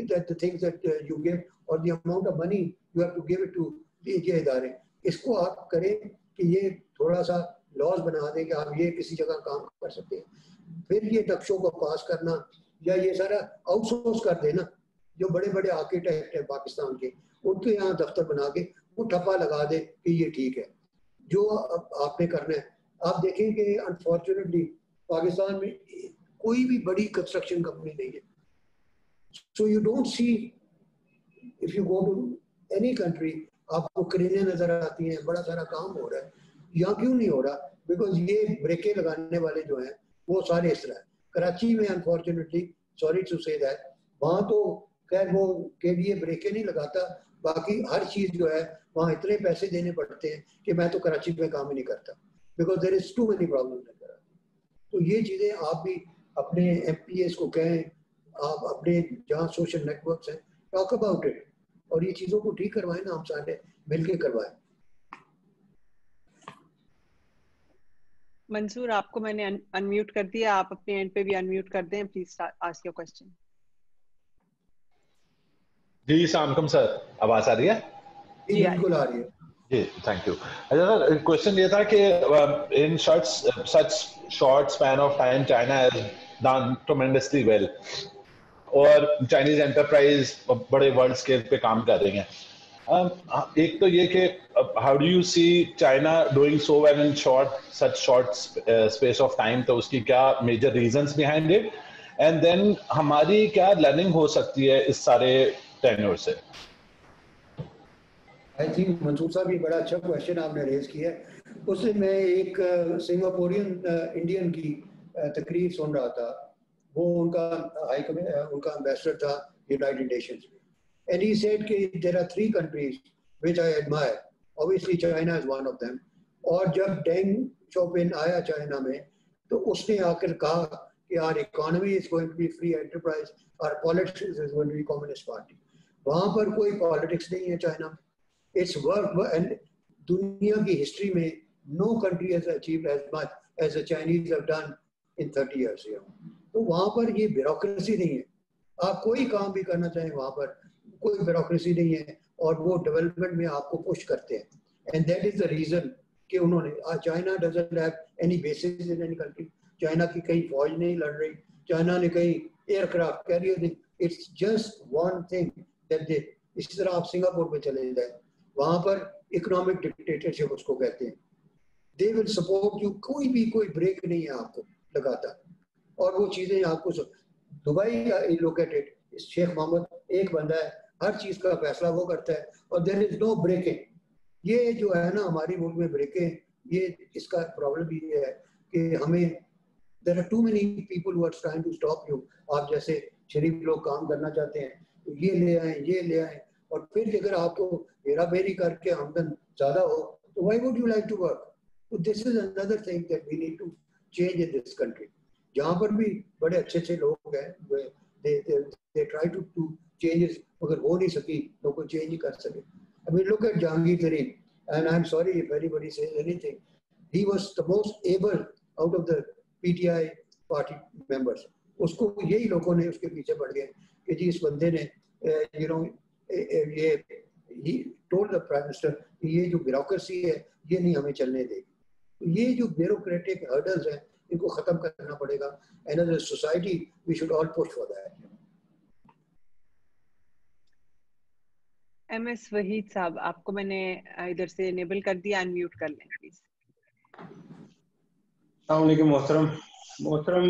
S2: that the things that you give or the amount of money you have to give it to ये इदारे. इसको आप करें कि ये थोड़ा सा लॉज बना दें कि आप ये किसी जगह काम कर सकते हैं. फिर ये नक्शों को पास करना या ये सारा आउटसोर्स कर देना. जो बड़े बड़े आर्किटेक्ट हैं पाकिस्तान के, उनके यहाँ दफ्तर बना के वो ठप्पा लगा दे कि ये ठीक है. जो आपने करना है, आप देखें कि अनफॉर्चुनेटली पाकिस्तान में कोई भी बड़ी कंस्ट्रक्शन कंपनी नहीं है. So you don't see, if you go to any country, आपको क्रेनें नजर आती हैं, बड़ा सारा काम हो रहा है. यहाँ क्यों नहीं हो रहा? बिकॉज ये ब्रेकें लगाने वाले जो हैं वो सारे इस तरह है. कराची में unfortunately, sorry to say that, वहाँ तो खैर वो KDA ब्रेकें नहीं लगाता, बाकी हर चीज़ जो है वहाँ इतने पैसे देने पड़ते हैं कि मैं तो कराची में काम ही नहीं करता. Because there is too many problem. तो ये चीज़ें आप भी अपने MPAs को कहें, आप अपने जहाँ सोशल नेटवर्क्स हैं टॉक अबाउट इट, और ये चीज़ों को ठीक करवाएं ना, हम सारे मिलके करवाएं.
S1: मंसूर, आपको मैंने अनम्यूट कर दिया, आप अपने एंड पे भी अनम्यूट कर दें. Please ask your question.
S7: जी अस्सलाम वालेकुम सर, आवाज आ रही है?
S2: जी बिल्कुल आ रही है
S7: जी, थैंक यू. अच्छा सर, क्वेश्चन ये था कि इन such short span of time China has done tremendously well, और चाइनीज एंटरप्राइज बड़े वर्ल्ड स्केल पे काम कर रही हैं. एक तो ये कि how do you see China doing so well in such short space of time, तो उसकी क्या major reasons behind it, and then हमारी क्या लर्निंग हो सकती है इस सारे टेन्योर से?
S2: आई थिंक मंसूर साहब ये बड़ा अच्छा क्वेश्चन आपने रेज किया है. उससे मैं एक सिंगापुरियन इंडियन की तकरीर सुन रहा था. वो उनका एम्बेसडर था यूनाइटेड नेशंस में, एंड ही सेड कि there are 3 countries which I admire. Obviously China is one of them. और जब डेंग शोपिन आया चाइना में तो उसने आकर कहा कि our economy is going to be free enterprise, our politics is going to be communist party. वहाँ पर कोई politics नहीं है चाइना में. It's work and दुनिया की history में no country has achieved as much as the Chinese have done in 30 years. You know. तो वहाँ पर ये bureaucracy नहीं है. आप कोई काम भी करना चाहें वहाँ पर कोई bureaucracy नहीं है और वो development में आपको push करते हैं. And that is the reason कि उन्होंने China doesn't have any bases in any country. China की कहीं फौज नहीं लड़ रही. China ने कहीं aircraft carrier नहीं. It's just one thing that they. इसी तरह आप सिंगापुर में चले जाएं. वहाँ पर economic dictatorship उसको कहते हैं. They will support you. कोई break नहीं है आपको लगाता. और वो चीजें आपको Dubai look at it. Sheikh Mohammed एक बंदा है. हर चीज का फैसला वो करता है और there is no breaking. ये जो है ना हमारी मुल्क में ब्रेकें ये इसका प्रॉब्लम ये है कि हमें there are too many people who are trying to stop you. आप जैसे शरीफ लोग काम करना चाहते हैं तो ये ले आए और फिर अगर आपको हेराफेरी करके आमदन ज़्यादा हो तो why would you like to work? So this is another thing that we need to change in this country. जहाँ पर भी बड़े अच्छे लोग हैं they try to changes मगर हो नहीं सकी तो कोई change ही कर सके. I mean, look at Jahangir Tareen, and I'm sorry if anybody says anything. He was the most able out of the PTI party members. उसको यही लोगों ने उसके पीछे पड़ गए कि जी इस बंदे ने you know he told the prime minister कि ये जो bureaucracy है ये नहीं हमें चलने देगी. ये जो bureaucratic hurdles हैं इनको खत्म करना पड़ेगा. And as a society we should all push for that.
S1: MS Waheed साहब आपको मैंने इधर से एनेबल कर दिया. अनम्यूट कर लें प्लीज.
S8: अस्सलाम वालेकुम मोहतरम,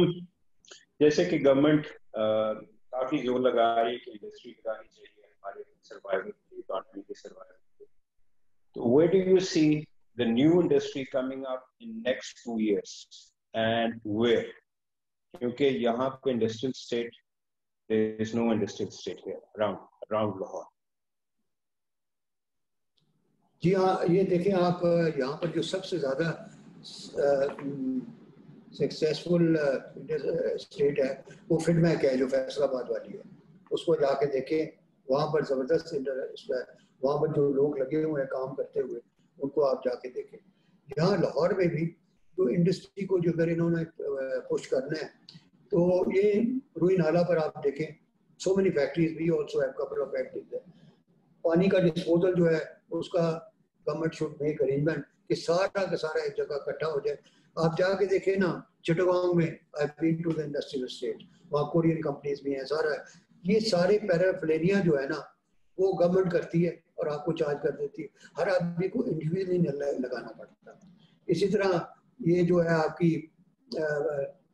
S8: जैसे कि गवर्नमेंट काफी जोर लगा रही है कि इंडस्ट्री लगानी चाहिए हमारे सर्वाइवल के लिए, इकोनॉमी के सर्वाइवल के लिए. तो where do you see the new industry coming up in next 2 years and where? क्योंकि यहाँ पे industrial state, there is no industrial state here around Lahore.
S2: जी हाँ, ये देखें आप यहाँ पर जो सबसे ज़्यादा सक्सेसफुल स्टेट है वो फिडमैक है जो फैसलाबाद वाली है. उसको जाके देखें, वहाँ पर ज़बरदस्त इंडस्ट्री है. वहाँ पर जो लोग लगे हुए हैं काम करते हुए उनको आप जाके देखें. यहाँ लाहौर में भी तो इंडस्ट्री को जो अगर इन्होंने पुश करना है तो ये रूई नाला पर आप देखें, सो मेनी फैक्ट्रीज भी also have couple of factories है. पानी का डिस्पोजल जो है उसका गवर्नमेंट शुड मेक अरेंजमेंट कि सारा का सारा एक जगह इकट्ठा हो जाए. आप जाके देखें ना चिटागोंग में, I been to the industrial state, वहाँ कोरियन कंपनीज भी हैं. सारा ये सारे पैराफ्लेरिया जो है ना वो गवर्नमेंट करती है और आपको चार्ज कर देती है. हर आदमी को इंडिविजुअली लगाना पड़ता. इसी तरह ये जो है आपकी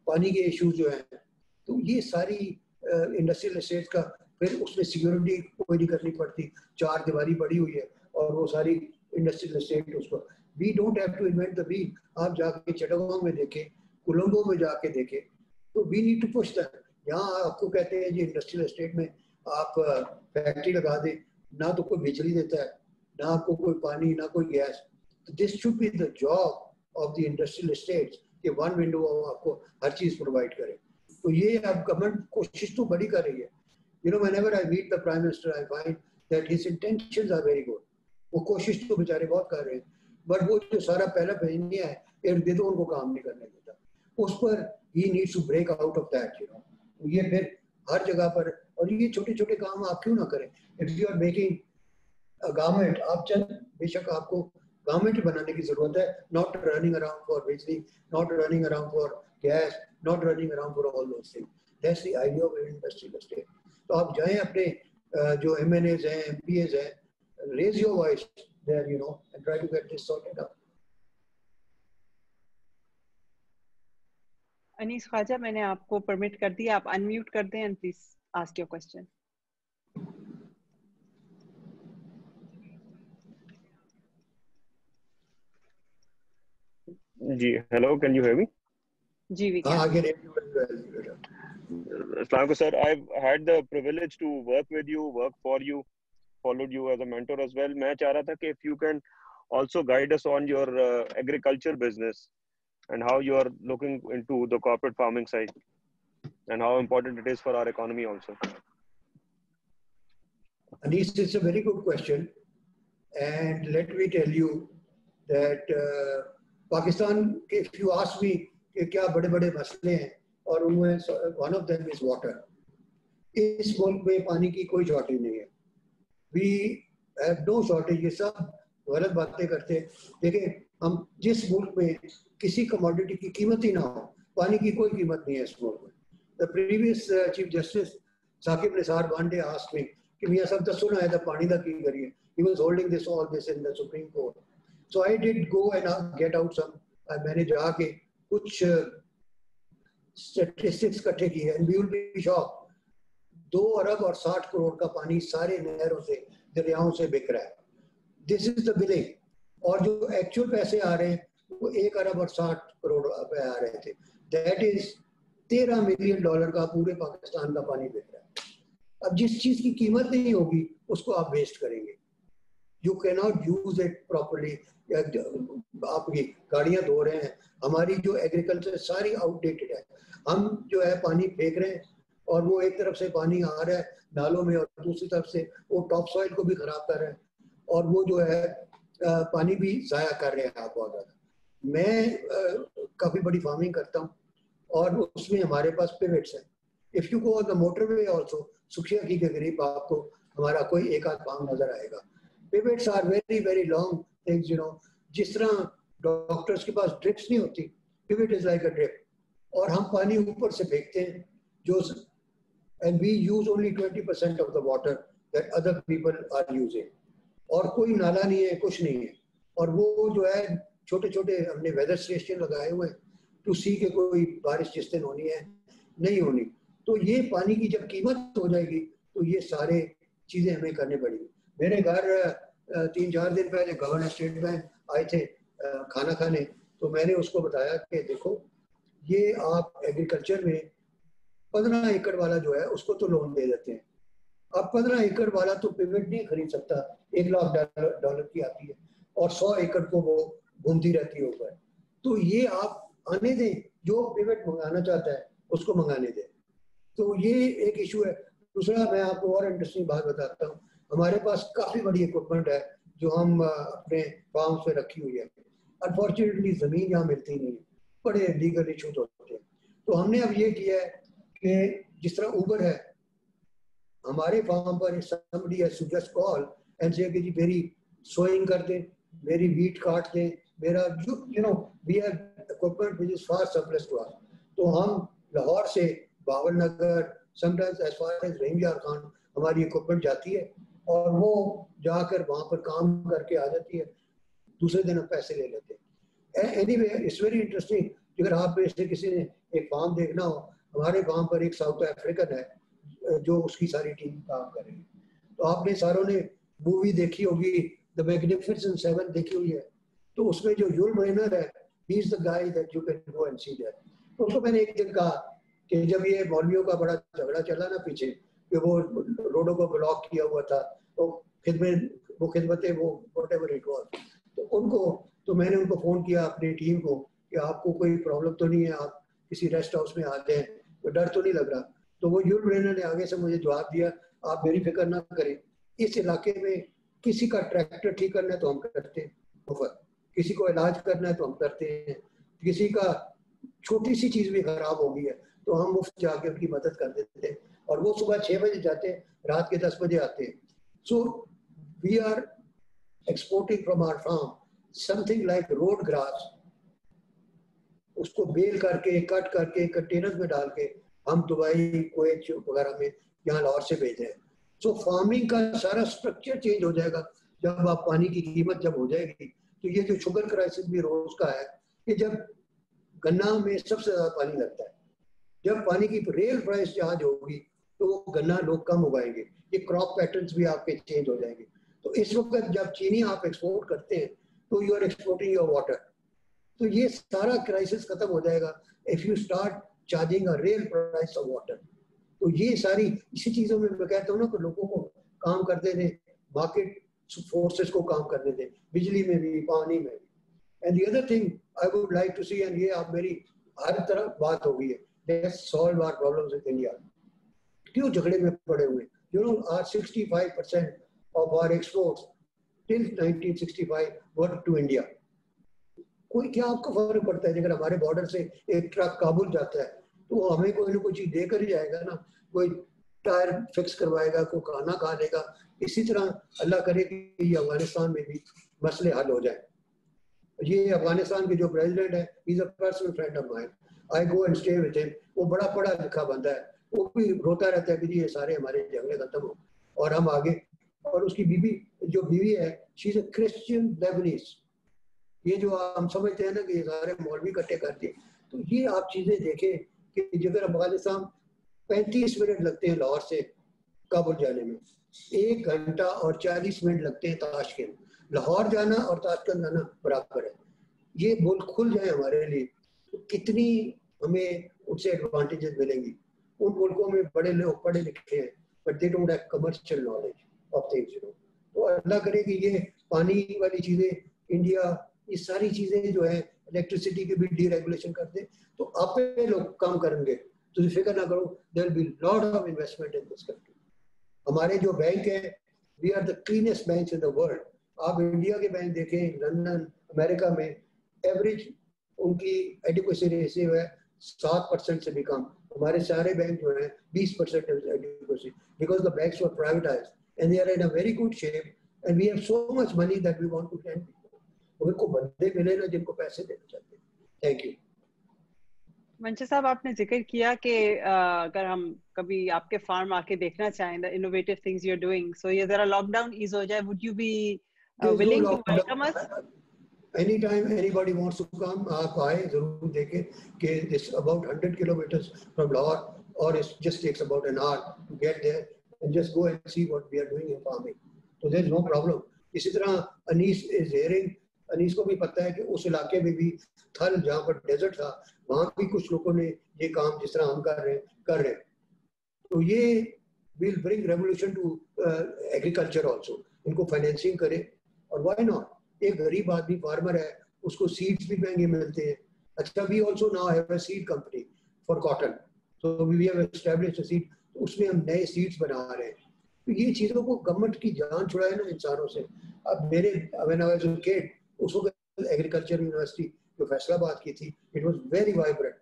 S2: पानी के इश्यूज जो हैं तो ये सारी इंडस्ट्रियल स्टेट का फिर उसमें सिक्योरिटी कोई नहीं करनी पड़ती. चार दीवारी पड़ी हुई है और वो सारी इंडस्ट्रियल स्टेट उसको. We don't have to invent the wheel. आप जाके चिटागोंग में देखें, कोलंबो में जाके देखें तो we need to push that. यहाँ आपको कहते हैं जी इंडस्ट्रियल स्टेट में आप फैक्ट्री लगा दें, ना तो कोई बिजली देता है, ना आपको कोई पानी, ना कोई gas. This should be the job of the industrial states कि वन विंडो आपको हर चीज़ प्रोवाइड करे. तो ये अब गवर्नमेंट कोशिश तो बड़ी कर रही है. You know, whenever I meet the Prime Minister, I find that his intentions are very good. वो कोशिश तो बेचारे बहुत कर रहे हैं, बट वो जो सारा पहला पहनिया है इर्द गिर्द उनको काम नहीं करने देता. उस पर he needs to break out of that, you know. ये फिर हर जगह पर, और ये छोटे छोटे काम आप क्यों ना करें. If you are making a garment, आप चल बेशक आपको garment बनाने की जरूरत है, not running around for बिजली, not running around for gas, not running around for all those things. That's the idea of an industrial estate. तो आप जाएं अपने जो MNAs हैं, MPAs हैं, raise your voice there, you know, and try to get this sorted out.
S1: Anees Khwaja, मैंने आपको permit कर दिया. आप अनम्यूट कर दें and please ask your question.
S9: जी, hello, can you hear me?
S1: जी, we can.
S2: हाँ, I can hear you very well.
S9: Assalamualaikum sir, I've had the privilege to work with you, work for you, followed you as a mentor as well. मैं चाह रहा था कि if you can also guide us on your agriculture business and how you are looking into the corporate farming side. and how important it is for our economy also?
S2: Anis, it's a very good question. And let me tell you that Pakistan, if you ask me कि क्या बड़े-बड़े मसले हैं और उनमें one of them is water. इस मुल्क में पानी की कोई शॉर्टेज नहीं है. We have no shortage. ये सब गलत बातें करते हैं. देखिए हम जिस मुल्क में किसी कमोडिटी की कीमत ही ना हो, पानी की कोई कीमत नहीं है इस मुल्क में. The previous Chief Justice Saqib Nisar one day asked me कि मियां साहब दसो ना है पानी दा की करिए. He was holding all this in the Supreme Court. So I did go and get out some. मैंने जाके कुछ statistics इकट्ठे किए and we will be shocked. 2 अरब और 60 करोड़ का पानी सारे नहरों से दरियाओं से बिक रहा है. This is the billing. और जो एक्चुअल पैसे आ रहे हैं वो 1 अरब और 60 करोड़ रुपए आ रहे थे. That is $13 मिलियन का पूरे पाकिस्तान का पानी बिक रहा है. अब जिस चीज की कीमत नहीं होगी उसको आप वेस्ट करेंगे. You cannot use it properly. आपकी गाड़ियां धो रहे हैं, हमारी जो एग्रीकल्चर सारी आउटडेटेड है. हम जो है पानी फेंक रहे हैं और वो एक तरफ से पानी आ रहा है नालों में और दूसरी तरफ से वो टॉप सॉइल को भी खराब कर रहे हैं और वो जो है पानी भी जाया कर रहे हैं आप बहुत ज़्यादा. मैं काफ़ी बड़ी फार्मिंग करता हूँ और उसमें हमारे पास पिवट्स हैं. If you go on the motorway also Sukhia की के करीब आपको हमारा कोई एक आध फार्म नजर आएगा. Pivots are very very long things, you know. जिस तरह डॉक्टर्स के पास ड्रिप्स नहीं होती, pivot is like a drip. और हम पानी ऊपर से फेंकते हैं जो and we use only 20% of the water that other people are using. और कोई नाला नहीं है, कुछ नहीं है. और वो जो है छोटे छोटे हमने वेदर स्टेशन लगाए हुए हैं टू सी के कोई बारिश जिस दिन होनी है नहीं होनी. तो ये पानी की जब कीमत हो जाएगी तो ये सारे चीज़ें हमें करनी पड़ेगी. मेरे घर 3-4 दिन पहले गवर्नर स्टेट बैंक आए थे खाना खाने. तो मैंने उसको बताया कि देखो ये आप एग्रीकल्चर में 15 एकड़ वाला जो है उसको तो लोन दे देते हैं. अब 15 एकड़ वाला तो पिवट नहीं खरीद सकता. $1 लाख की आती है और 100 एकड़ को वो घूमती रहती है ऊपर. तो ये आप आने दें, जो पिवट मंगाना चाहता है उसको मंगाने दें. तो ये एक इशू है. दूसरा मैं आपको और इंटरेस्टिंग बात बताता हूँ. हमारे पास काफ़ी बड़ी इक्विपमेंट है जो हम अपने फार्म पे रखी हुई है. अनफॉर्चुनेटली ज़मीन यहाँ मिलती नहीं है, बड़े लीगल इशूज होते हैं. तो हमने अब ये किया है कि जिस तरह ऊबर है, हमारे फार्म पर somebody has to just call and say कि जी मेरी सोइंग कर दें, मेरी वीट काट दें, मेरा you know we have equipment which is far surplus to us. तो हम लाहौर से बाबर नगर sometimes as far as रहीमयार Khan हमारी इक्विपमेंट जाती है और वो जाकर वहाँ पर काम करके आ जाती है. दूसरे दिन हम पैसे ले लेते हैं. Anyway it's very interesting. अगर आप में से किसी ने एक फार्म देखना हो, हमारे फार्म पर एक साउथ अफ्रीकन है जो उसकी सारी टीम काम कर रही है. तो आपने सारों ने मूवी देखी होगी द मैग्निफिसेंट 7 देखी हुई है. तो उसमें जो यूल रेनर है, he is the guy that you can go and see that. तो उसको मैंने एक दिन कहा कि जब ये मौलवियों का बड़ा झगड़ा चला ना पीछे कि वो रोडों को ब्लॉक किया हुआ था, तो खिदमतें वो व्हाटएवर इट वाज, तो मैंने उनको फ़ोन किया अपनी टीम को कि आपको कोई प्रॉब्लम तो नहीं है, आप किसी रेस्ट हाउस में आ जाएं, तो डर तो नहीं लग रहा. तो वो यूल रेनर ने आगे से मुझे जवाब दिया, आप मेरी फिक्र ना करें, इस इलाके में किसी का ट्रैक्टर ठीक करना है तो हम करते हैं मुफ्त, किसी को इलाज करना है तो हम करते हैं, किसी का छोटी सी चीज़ भी खराब हो गई है तो हम मुफ्त जाके उनकी मदद कर देते हैं. और वो सुबह 6 बजे जाते हैं, रात के 10 बजे आते हैं. So we are exporting from our farm something like road grass. उसको बेल करके कट करके कंटेनर में डाल के हम दुबई कुवैत वगैरह में यहाँ लाहौर से भेज रहे हैं. सो फार्मिंग का सारा स्ट्रक्चर चेंज हो जाएगा जब आप पानी की कीमत जब हो जाएगी. तो ये जो शुगर क्राइसिस भी रोज का है कि जब गन्ना में सबसे ज़्यादा पानी लगता है, जब पानी की रियल प्राइस जहाँ होगी तो वो गन्ना लोग कम उगाएंगे, ये क्रॉप पैटर्न्स भी आपके चेंज हो जाएंगे. तो इस वक्त जब चीनी आप एक्सपोर्ट करते हैं तो you are exporting your water. तो ये सारा क्राइसिस खत्म हो जाएगा if you start charging a real price of water. तो ये सारी इसी चीज़ों में मैं कहता हूँ ना कि लोगों को काम करते थे, मार्केट फोर्सेस को काम करने दें, बिजली में भी पानी में भी. And the other thing I would like to see, and ये आप मेरी हर तरफ बात हो गई है, let's solve our problems with India. क्यों झगड़े में पड़े हुए? You know, our 65% of our exports till 1965 were to India. कोई क्या आपको फर्क पड़ता है? अगर हमारे बॉर्डर से एक ट्रक काबुल जाता है तो हमें कोई ना कोई चीज देकर ही जाएगा ना, कोई टायर फिक्स करवाएगा, कोई खाना खा लेगा। इसी तरह अल्लाह करे कि ये अफगानिस्तान में भी मसले हल हो जाए। ये अफगानिस्तान के जो प्रेसिडेंट है, he is a personal friend of mine, I go and stay with him. वो बड़ा पढ़ा लिखा बंदा है, वो भी रोता रहता है कि जी ये सारे हमारे झगड़े खत्म हो और हम आगे। और उसकी बीवी, जो बीवी है, she is a Christian Lebanese. ये जो हम समझते हैं ना कि ये सारे मौलवी इकट्ठे करते हैं, तो ये आप चीजें देखें कि जगह अफगानिस्तान 35 मिनट लगते हैं लाहौर से काबुल जाने में, 1 घंटा और 40 मिनट लगते हैं ताशकंद। लाहौर जाना और ताशकंद जाना बराबर है। ये मुल्क खुल जाए हमारे लिए तो कितनी हमें उनसे एडवांटेजेस मिलेंगी। उन मुल्कों में बड़े लोग पढ़े लिखे हैं, but they don't have commercial knowledge of things, you know. तो अल्लाह करे कि ये पानी वाली चीजें, इंडिया, ये सारी चीजें जो है, इलेक्ट्रिसिटी की भी डीरेगुलेशन कर दे तो आप पे लोग काम करेंगे। तो फिक्र ना करो, there will be lot of investment in this country. हमारे जो बैंक है, we are the cleanest banks in the world. आप इंडिया के बैंक देखें, लंदन, अमेरिका में एवरेज उनकी एडिक्वेसी रेशियो है 7% से भी कम। हमारे सारे बैंक जो है 20% adequacy, because the banks were privatized and they are in a very good shape and we have so much money that we want to lend. उनको बंदे मिले ना जिनको पैसे देना चाहते हैं। Thank you.
S1: मंशा साहब, आपने जिक्र किया कि अगर हम कभी आपके फार्म आके देखना चाहें the innovative things you are doing, so ये जरा लॉकडाउन ईज हो जाए, would you be willing to welcome us?
S2: Any time anybody wants to come, आप आए, जरूर देखें कि it's about 100 kilometres from Lahore और it just takes about an hour to get there and just go and see what we are doing in farming. तो there is no problem. इसी तरह Anees is hearing, Anees को भी पता है कि उस इलाके में भी थल, जहाँ पर डेजर्ट था, वहाँ भी कुछ लोगों ने ये काम जिस तरह हम कर रहे हैं। तो ये will bring revolution to agriculture also. इनको फाइनेंसिंग करें और व्हाई नॉट, एक गरीब आदमी फार्मर है, उसको सीड्स भी महंगे मिलते हैं। अच्छा, we also now have a seed company for cotton, तो we have established a seed, उसमें हम नए सीड्स बना रहे हैं। तो ये चीज़ों को गवर्नमेंट की जान छुड़ाए ना इंसानों से। अब मेरे when I was a kid, उस वक्त एग्रीकल्चर यूनिवर्सिटी जो फैसलाबाद की थी, इट वाज वेरी वाइब्रेंट।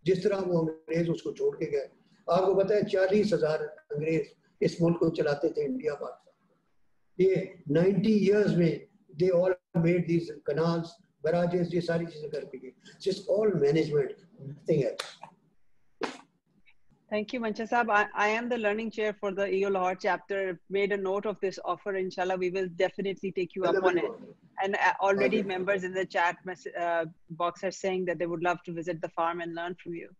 S2: जिस तरह वो अंग्रेज उसको छोड़ के गए, आपको पता है 40,000 अंग्रेज इस मुल्क को चलाते थे, इंडिया पाकिस्तान। ये 90 इयर्स में they all made these canals, बराजेस, ये सारी चीजें करके गए। Just all management, nothing else.
S1: Thank you, Mancha Saab. I am the learning chair for the EO Lahore chapter. Made a note of this offer. Inshallah, we will definitely take you up on it. And already members in the chat box are saying that they would love to visit the farm and learn from you.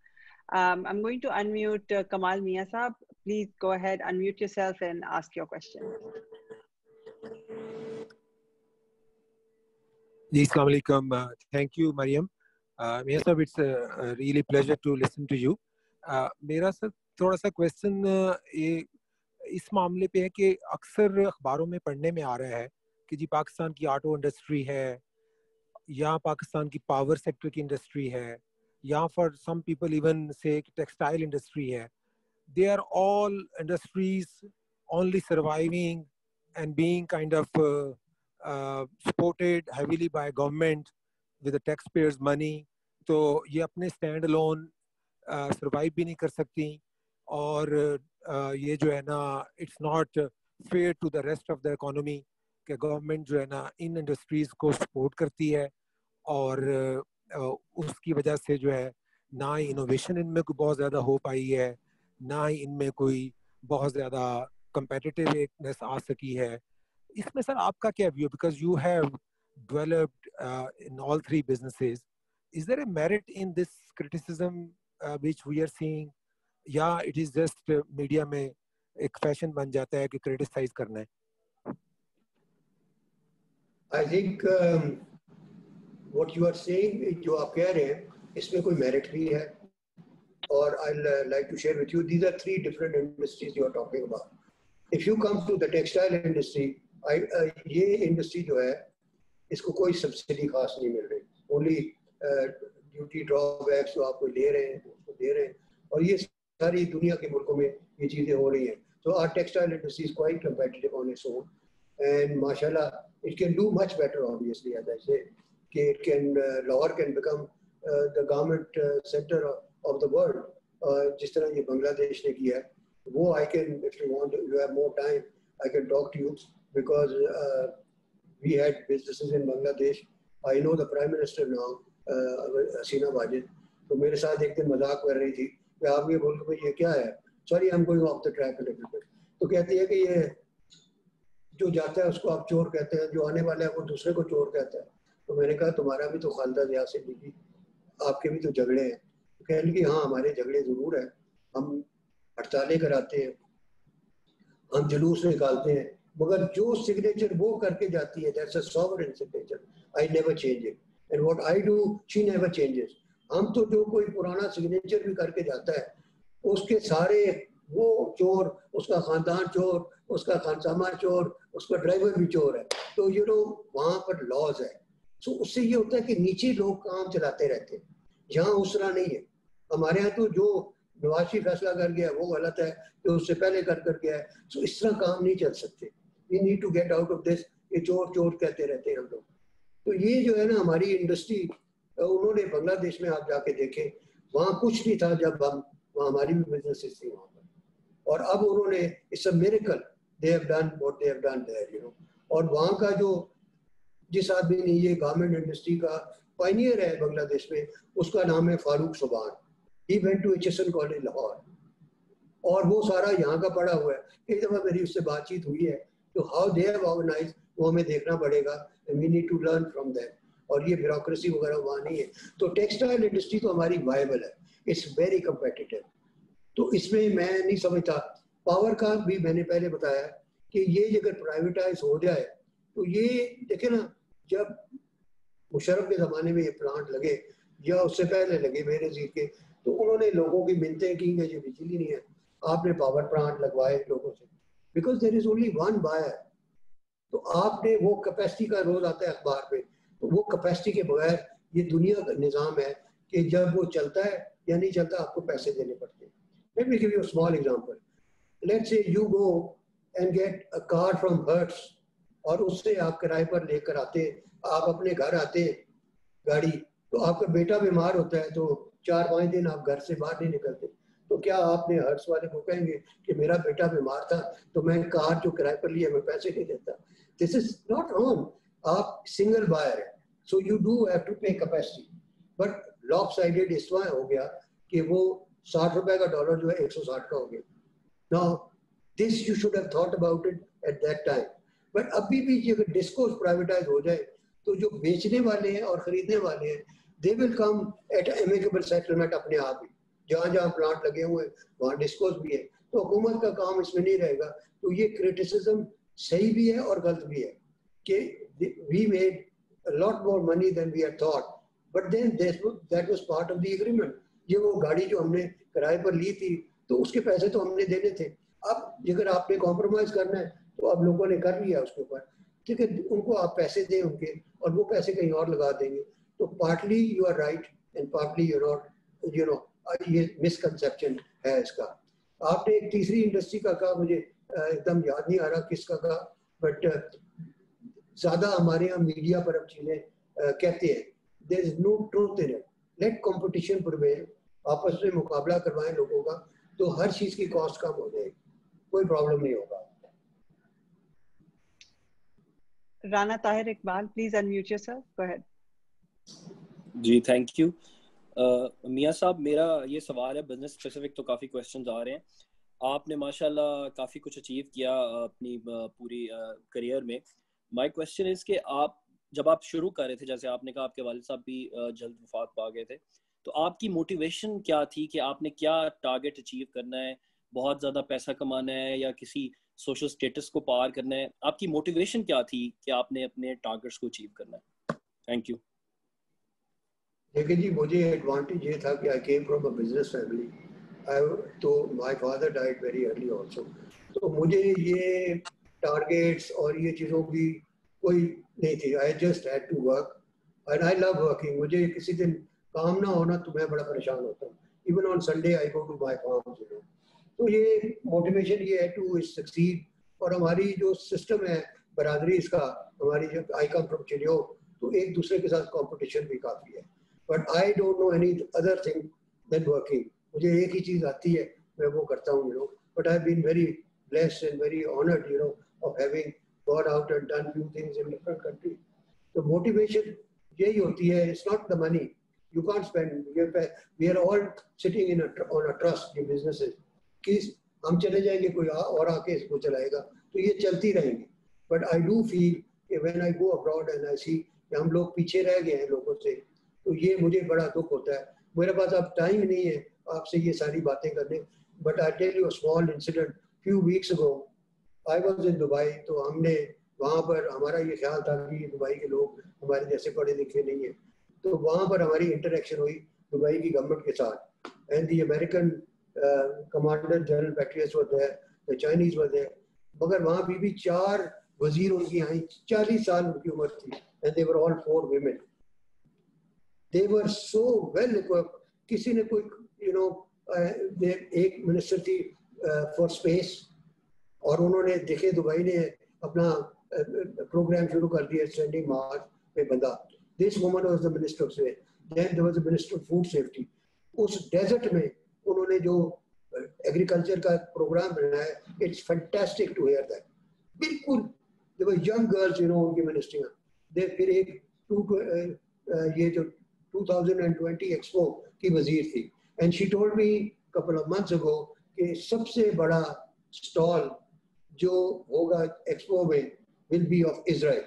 S1: I'm going to unmute Kamal Mia Saab. Please go ahead, unmute yourself and ask your question.
S10: Assalamu alaikum. Thank you, Mariam. Mia Saab, it's a really pleasure to listen to you. मेरा sir थोड़ा सा question इस मामले पे है कि अक्सर अखबारों में पढ़ने में आ रहा है कि जी पाकिस्तान की ऑटो इंडस्ट्री है, या पाकिस्तान की पावर सेक्टर की इंडस्ट्री है, या for some people even say textile industry है। They are all industries only surviving and being kind of supported heavily by government with the tax payers money. तो ये अपने स्टैंड अलोन सर्वाइव भी नहीं कर सकती, और ये जो है ना, it's not fair to the rest of the economy कि गवर्नमेंट जो है ना इन इंडस्ट्रीज़ को सपोर्ट करती है, और उसकी वजह से जो है ना ही इनोवेशन इनमें कोई बहुत ज़्यादा हो पाई है, ना ही इनमें कोई बहुत ज़्यादा कंपेटिटिवनेस आ सकी है। इसमें सर आपका क्या view, because you have developed in all three businesses, is there a merit in this criticism which we are seeing, या it is just मीडिया में एक फैशन बन जाता है कि क्रिटिसाइज करना है?
S2: I think what you are saying, जो आप कह रहे हैं, इसमें कोई मेरिट भी है, और I'll like to share with you, these are 3 different industries you are talking about. If you come to the textile industry, ये इंडस्ट्री जो है, इसको कोई सब्सिडी खास नहीं मिल रही, only ड्यूटी ड्रॉबैक्स जो आपको ले रहे हैं उसको दे रहे हैं, और ये सारी दुनिया के मुल्कों में ये चीज़ें हो रही हैं. So our textile industry is quite competitive on its own, and mashallah, it can do much better, obviously, as I say. It can, Lahore can become the garment center of the world. जिस तरह ये बांग्लादेश ने किया है, वो I can, if you want, you have more time, I can talk to you, because we had businesses in Bangladesh. I know the Prime Minister now, Hasina Wajid. तो मेरे साथ एक दिन मजाक कर रही थी कि आप ये बोल के भाई ये क्या है. Sorry, I'm going off the track a little bit. तो कहती है कि ये जो जाता है उसको आप चोर कहते हैं, जो आने वाला है वो दूसरे को चोर कहता है. तो मैंने कहा तुम्हारा भी तो खानदान यहाँ से बीवी, आपके भी तो झगड़े हैं. तो कह रही कि हाँ हमारे झगड़े जरूर हैं, हम हड़तालें कराते हैं, हम जुलूस निकालते हैं, मगर जो सिग्नेचर वो करके जाती है, that's a sovereign signature. I never change it, and what I do, she never changes. हम तो जो कोई पुराना सिग्नेचर भी करके जाता है, उसके सारे वो चोर, उसका खानदान चोर, उसका खानसामा चोर, उसका ड्राइवर भी चोर है. तो यू नो वहाँ पर लॉज है. सो उससे ये होता है कि नीचे लोग काम चलाते रहते हैं, यहाँ उस तरह नहीं है. हमारे यहाँ तो जो नवाशी फैसला कर गया वो गलत है, जो उससे पहले कर गया है. सो इस तरह काम नहीं चल सकते. We need to get out of this. ये चोर चोर कहते रहते हैं हम लोग. तो ये जो है ना हमारी इंडस्ट्री, उन्होंने बांग्लादेश में आप जाके देखें, वहाँ कुछ नहीं था जब हम वहाँ हमारी भी बिजनेसेस थी वहाँ पर, और अब उन्होंने it's a miracle they have done what they have done there, you know. और वहाँ का जो जिस आदमी ने ये गारमेंट इंडस्ट्री का पायनियर है बांग्लादेश में, उसका नाम है Farooq Subhan. He went to HSN college Lahore, और वो सारा यहाँ का पढ़ा हुआ है. एक दफ़ा मेरी उससे बातचीत हुई है, तो हाउ दे हैव ऑर्गेनाइज्ड वो हमें देखना पड़ेगा, we need to learn from them. और ये ब्यूरोक्रेसी वगैरह वहाँ नहीं है. तो टेक्सटाइल इंडस्ट्री तो हमारी वायबल है, इट्स वेरी कम्पिटिटिव. तो इसमें मैं नहीं समझता. पावर का भी मैंने पहले बताया कि ये अगर प्राइवेटाइज हो जाए तो ये देखे ना, जब मुशर्रफ के ज़माने में ये प्लांट लगे या उससे पहले लगे बेनज़ीर के, तो उन्होंने लोगों की मिन्नतें की कि ये बिजली नहीं है, आपने पावर प्लांट लगवाए लोगों से, because there is only one buyer. तो आपने वो कैपेसिटी का रोज आता है अखबार पे, तो वो कैपेसिटी के बगैर ये दुनिया का निज़ाम है कि जब वो चलता है या नहीं चलता आपको पैसे देने पड़ते हैं. Let me give you a small example. Let's say you go and get a car from Hertz, और उससे आप किराए पर लेकर आते, आप अपने घर आते गाड़ी, तो आपका बेटा बीमार होता है तो 4-5 दिन आप घर से बाहर नहीं निकलते. तो क्या आपने हर्ट्स वाले को कहेंगे कि मेरा बेटा बीमार था तो मैं कार जो किराए पर लिया मैं पैसे नहीं देता? This is not on. आप सिंगल बायर है, so you do have to pay capacity. But lopsided इस तरह हो गया कि वो 60 रुपए का डॉलर जो है 160 का हो गया. Now this you should have thought about it at that time. But अभी भी अगर डिस्कोर्स प्राइवेटाइज हो जाए तो जो बेचने वाले हैं और खरीदने वाले हैं, they will come at amicable settlement अपने आप ही. जहाँ जहाँ प्लांट लगे हुए हैं वहाँ डिस्कोर्स भी है. तो हुकूमत का काम इसमें नहीं रहेगा. तो ये क्रिटिसिज्म सही भी है और गलत भी है कि we made a lot more money than we had thought, but then that was part of the agreement. ये वो गाड़ी जो हमने किराए पर ली थी तो उसके पैसे तो हमने देने थे. अब अगर आपने कॉम्प्रोमाइज करना है तो अब लोगों ने कर लिया उसके ऊपर, ठीक है, उनको आप पैसे दें उनके, और वो पैसे कहीं और लगा देंगे. तो partly you are right and partly you not, you know. ये मिसकंसेप्शन है इसका. आपने एक तीसरी इंडस्ट्री का कहा, मुझे एकदम याद नहीं आ रहा किसका कहा, बट ज्यादा हमारे यहाँ मीडिया पर अब चीजें कहते हैं. There is no truth in it. Let competition prevail, आपस में मुकाबला करवाएं लोगों का, तो हर चीज की कॉस्ट कम हो जाएगी, कोई प्रॉब्लम नहीं होगा.
S1: Rana Tahir Iqbal, please unmute yourself, go ahead.
S11: जी थैंक यू. मियां साहब, मेरा ये सवाल है बिजनेस स्पेसिफिक, तो काफ़ी क्वेश्चंस आ रहे हैं. आपने माशाल्लाह काफ़ी कुछ अचीव किया अपनी पूरी करियर में. माय क्वेश्चन इज़ कि आप जब आप शुरू कर रहे थे, जैसे आपने कहा आपके वालिद साहब भी जल्द वफात पा गए थे, तो आपकी मोटिवेशन क्या थी कि आपने क्या टारगेट अचीव करना है? बहुत ज़्यादा पैसा कमाना है या किसी सोशल स्टेटस को पार करना है? आपकी मोटिवेशन क्या थी कि आपने अपने टारगेट्स को अचीव करना है? Thank you.
S2: देखिए जी, मुझे एडवांटेज ये था कि I came from a business family. तो my father died very early also. तो मुझे ये टारगेट्स और ये चीज़ों की कोई नहीं थी. I just had to work and I love working. मुझे किसी दिन काम ना होना तो मैं बड़ा परेशान होता हूँ. Even on Sunday I go to my farms, you know. तो ये मोटिवेशन ये है टू सक्सीड. और हमारी जो सिस्टम है बरादरी इसका, हमारी जो आई कम फ्रॉम चिड़ियो, तो एक दूसरे के साथ कंपटीशन भी काफ़ी है. But I don't know any other thing than working. मुझे एक ही चीज़ आती है, मैं वो करता हूँ, you know. But I have been very blessed and very honored, you know, of having gone out and done few things in different countries. So motivation यही होती है. It's not the money. You can't spend. We are all sitting on a trust in businesses. कि हम चले जाएंगे, कोई और आके इसको चलाएगा, तो ये चलती रहेंगी. But I do feel when I go abroad and I see कि हम लोग पीछे रह गए हैं लोगों से, तो ये मुझे बड़ा दुख होता है. मेरे पास अब टाइम नहीं है आपसे ये सारी बातें करने. But I tell you a small incident. Few weeks ago, I was in Dubai. तो हमने वहाँ पर, हमारा ये ख्याल था कि दुबई के लोग हमारे जैसे पढ़े लिखे नहीं है, तो वहाँ पर हमारी इंटरेक्शन हुई दुबई की गवर्नमेंट के साथ. And the American commander general Petraeus were there, the Chinese were there. मगर वहाँ भी 4 वजीर उनकी आई, 40 साल उनकी उम्र थी. And they were all 4 women. They were so well equipped. किसी ने कोई, you know, एक मिनिस्टर थी फॉर स्पेस, और उन्होंने देखे दुबई ने अपना प्रोग्राम शुरू कर दिया स्टैंडिंग मार्च पे बंदा. This woman was the minister of space. Then there was the minister of food safety. उस डेजर्ट में उन्होंने जो एग्रीकल्चर का प्रोग्राम बनाया, it's fantastic to hear that. बिल्कुल they were young girls, you know, उनकी मिनिस्ट्री में. दे फिर एक ये जो 2020 एक्सपो की वजीर थी. And she told me couple of months ago कि सबसे बड़ा स्टॉल जो होगा एक्सपो में विल बी ऑफ इजराइल.